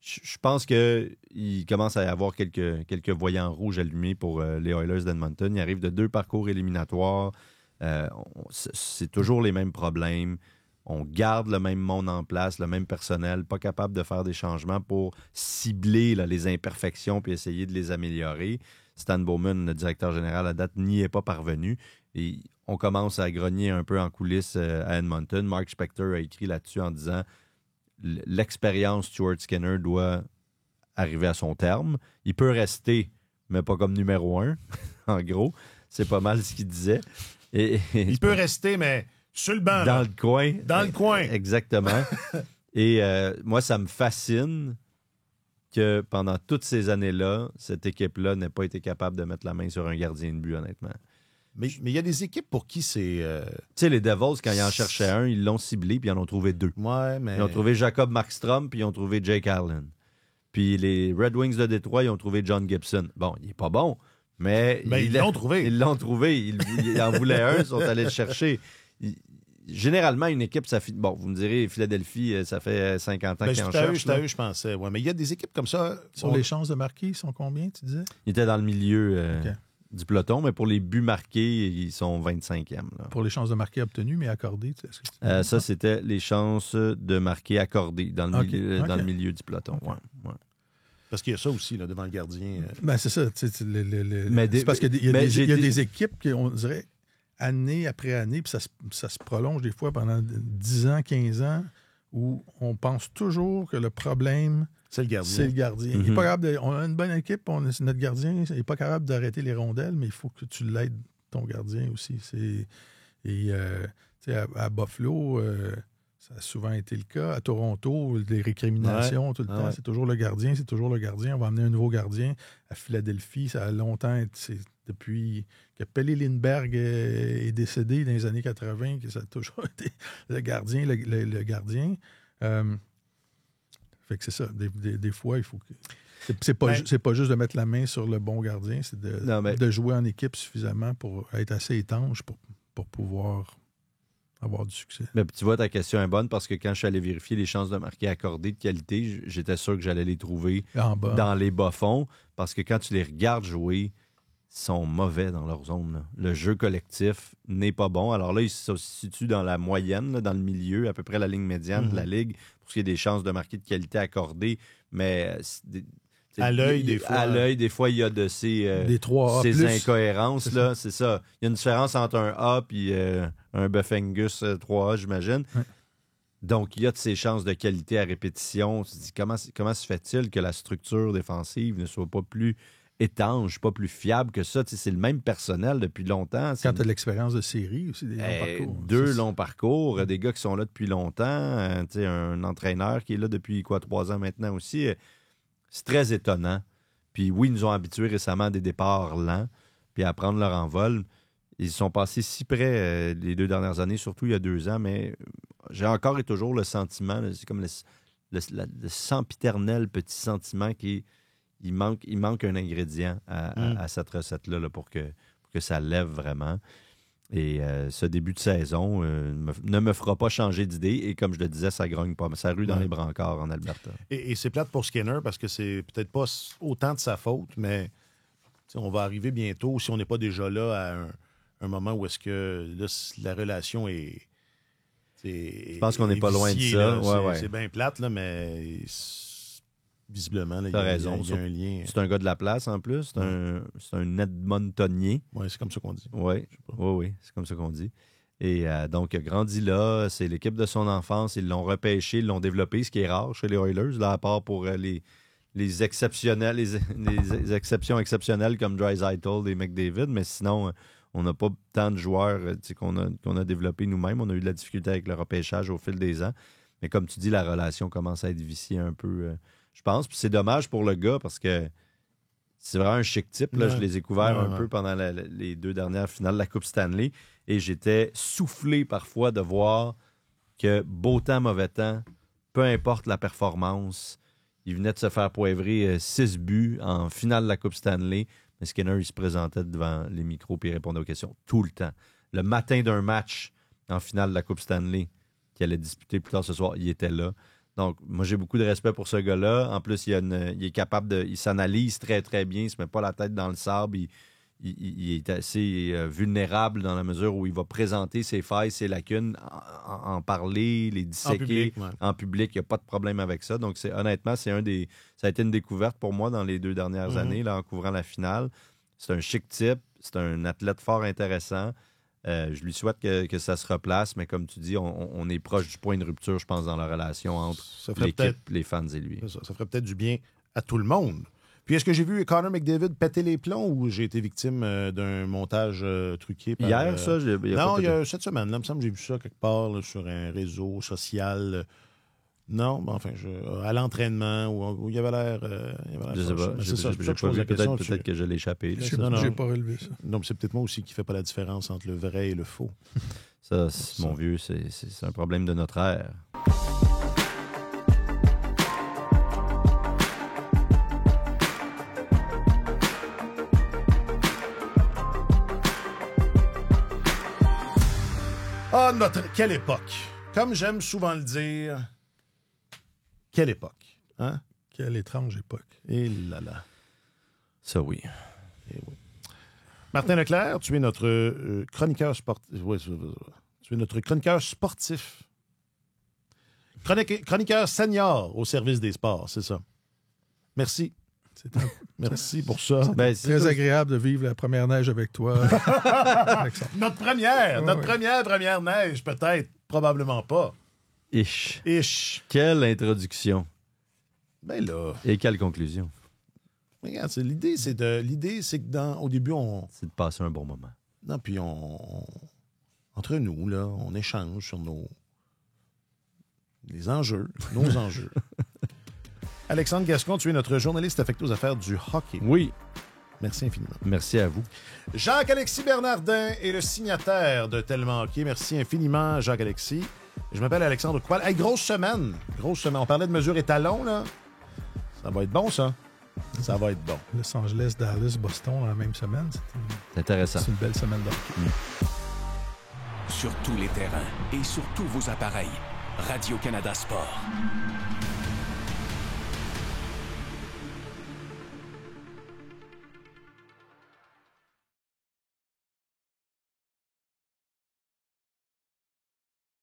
je pense qu'il commence à y avoir quelques voyants rouges allumés pour les Oilers d'Edmonton. Ils arrivent de 2 parcours éliminatoires. C'est toujours les mêmes problèmes. On garde le même monde en place, le même personnel, pas capable de faire des changements pour cibler les imperfections puis essayer de les améliorer. Stan Bowman, le directeur général à date, n'y est pas parvenu. Et on commence à grogner un peu en coulisses à Edmonton. Mark Spector a écrit là-dessus en disant l'expérience Stuart Skinner doit arriver à son terme. Il peut rester, mais pas comme numéro 1. En gros, c'est pas mal ce qu'il disait.
Il peut rester, mais... Sur le banc.
Dans le coin.
Dans le coin.
Exactement. Et moi, ça me fascine que pendant toutes ces années-là, cette équipe-là n'ait pas été capable de mettre la main sur un gardien de but, honnêtement.
Mais il y a des équipes pour qui c'est...
Tu sais, les Devils, quand ils en cherchaient un, ils l'ont ciblé puis ils en ont trouvé 2.
Ouais, mais...
Ils ont trouvé Jacob Markstrom puis ils ont trouvé Jake Allen. Puis les Red Wings de Détroit, ils ont trouvé John Gibson. Bon, il n'est pas bon, mais...
ils l'ont trouvé.
Ils l'ont trouvé. Ils en voulaient un, ils sont allés le chercher. Généralement, une équipe, ça fait... Bon, vous me direz, Philadelphie, ça fait 50 ans qu'ils en cherchent.
C'est à eux, je pensais. Ouais, mais il y a des équipes comme ça...
Sur les chances de marquer, ils sont combien, tu disais?
Ils étaient dans le milieu du peloton, mais pour les buts marqués, ils sont 25e. Là.
Pour les chances de marquer obtenues, mais accordées, tu
sais, ça, c'était les chances de marquer accordées dans le milieu du peloton.
Okay.
Ouais.
Parce qu'il y a ça aussi, là, devant le gardien.
Ben, c'est ça. C'est parce qu'il y a des équipes qui, on dirait... année après année, puis ça se prolonge des fois pendant 10 ans, 15 ans, où on pense toujours que le problème,
c'est le gardien.
C'est le gardien. Il est pas capable on a une bonne équipe, notre gardien n'est pas capable d'arrêter les rondelles, mais il faut que tu l'aides, ton gardien aussi. À Buffalo, ça a souvent été le cas. À Toronto, des récriminations tout le temps. C'est toujours le gardien, On va amener un nouveau gardien. À Philadelphie, ça a longtemps été... Depuis que Pelle Lindbergh est décédé dans les années 80, que ça a toujours été le gardien, le gardien. Fait que c'est ça. Des fois, il faut que... C'est pas juste de mettre la main sur le bon gardien, c'est de jouer en équipe suffisamment pour être assez étanche pour pouvoir avoir du succès.
Mais tu vois, ta question est bonne parce que quand je suis allé vérifier les chances de marquer accordées de qualité, j'étais sûr que j'allais les trouver dans les bas-fonds parce que quand tu les regardes jouer, sont mauvais dans leur zone. Là. Le jeu collectif n'est pas bon. Alors là, ils se situent dans la moyenne, là, dans le milieu, à peu près la ligne médiane de la Ligue, pour ce qui est des chances de marquer de qualité accordées. Mais
à l'œil,
des fois, il y a de ces incohérences. Là, c'est ça. Il y a une différence entre un A et un Buff Angus 3A, j'imagine. Ouais. Donc, il y a de ces chances de qualité à répétition. On se dit, comment se fait-il que la structure défensive ne soit pas plus étanche, pas plus fiable que ça? C'est le même personnel depuis longtemps.
Quand tu as de l'expérience de série aussi, des longs parcours.
2 longs parcours, des gars qui sont là depuis longtemps, un entraîneur qui est là depuis 3 ans maintenant aussi. C'est très étonnant. Puis oui, ils nous ont habitués récemment à des départs lents, puis à prendre leur envol. Ils sont passés si près les 2 dernières années, surtout il y a 2 ans, mais j'ai encore et toujours le sentiment, c'est comme le sempiternel petit sentiment qui il manque un ingrédient à cette recette-là là, pour que ça lève vraiment. Et ce début de saison ne me fera pas changer d'idée. Et comme je le disais, ça grogne pas. Ça rue dans les brancards en Alberta.
Et c'est plate pour Skinner parce que c'est peut-être pas autant de sa faute, mais on va arriver bientôt, si on n'est pas déjà là, à un moment où est-ce que là, la relation est...
Je pense qu'on n'est pas loin de ça.
C'est bien plate, là, mais... Visiblement, il y a un lien.
C'est un gars de la place en plus. C'est un Edmontonien.
Oui, c'est comme ça qu'on dit.
Oui, c'est comme ça qu'on dit. Et donc, il a grandi là. C'est l'équipe de son enfance. Ils l'ont repêché, ils l'ont développé, ce qui est rare chez les Oilers, là, à part pour les les exceptionnels, les exceptions exceptionnelles comme Draisaitl et McDavid, mais sinon, on n'a pas tant de joueurs qu'on a développés nous-mêmes. On a eu de la difficulté avec le repêchage au fil des ans. Mais comme tu dis, la relation commence à être viciée un peu, je pense. Puis c'est dommage pour le gars parce que c'est vraiment un chic type. Là. Je les ai couverts un peu pendant les 2 dernières finales de la Coupe Stanley. Et j'étais soufflé parfois de voir que beau temps, mauvais temps, peu importe la performance, il venait de se faire poivrer 6 buts en finale de la Coupe Stanley. Mais Skinner, il se présentait devant les micros et il répondait aux questions tout le temps. Le matin d'un match en finale de la Coupe Stanley qu'il allait disputer plus tard ce soir, il était là. Donc, moi, j'ai beaucoup de respect pour ce gars-là. En plus, il est capable de... Il s'analyse très, très bien. Il se met pas la tête dans le sable. Il est assez vulnérable dans la mesure où il va présenter ses failles, ses lacunes, en parler, les disséquer en public. Il n'y a pas de problème avec ça. Donc, honnêtement, ça a été une découverte pour moi dans les 2 dernières années, là, en couvrant la finale. C'est un chic type. C'est un athlète fort intéressant. Je lui souhaite que ça se replace, mais comme tu dis, on est proche du point de rupture, je pense, dans la relation entre l'équipe, les fans et lui.
Ça ferait peut-être du bien à tout le monde. Puis est-ce que j'ai vu Connor McDavid péter les plombs ou j'ai été victime d'un montage truqué par...
Hier, ça?
Non, il y a cette semaine. Là, il me semble que j'ai vu ça quelque part là, sur un réseau social. Non, enfin, à l'entraînement, où il y avait l'air...
je sais pas.
C'est ça, c'est pour ça que je pose la question.
Peut-être que je l'ai échappé.
Je n'ai pas relevé ça.
Non, mais c'est peut-être moi aussi qui ne fais pas la différence entre le vrai et le faux.
Ça, mon vieux, c'est un problème de notre ère.
Ah, quelle époque! Comme j'aime souvent le dire, quelle époque! Hein?
Quelle étrange époque.
Et là là.
Ça, oui.
Et oui. Martin Leclerc, tu es notre chroniqueur sportif. Oui, tu es notre chroniqueur sportif. Chroniqueur senior au service des sports, c'est ça. Merci. Merci pour ça.
C'est très agréable de vivre la première neige avec toi.
Notre première neige, peut-être. Probablement pas.
Ish. Quelle introduction.
Ben là.
Et quelle conclusion.
Regarde, l'idée, c'est que au début,
c'est de passer un bon moment.
Non, puis entre nous, là, on échange sur les enjeux, nos enjeux. Alexandre Gascon, tu es notre journaliste affecté aux affaires du hockey.
Oui.
Merci infiniment.
Merci à vous.
Jacques-Alexis Bernardin est le signataire de Tellement Hockey. Merci infiniment, Jacques-Alexis. Je m'appelle Alexandre Coil. Hey, grosse semaine. On parlait de mesures étalons, là. Ça va être bon, ça. Ça va être bon.
Los Angeles, Dallas, Boston dans la même semaine.
C'est intéressant.
C'est une belle semaine d'hockey.
Sur tous les terrains et sur tous vos appareils, Radio-Canada Sport.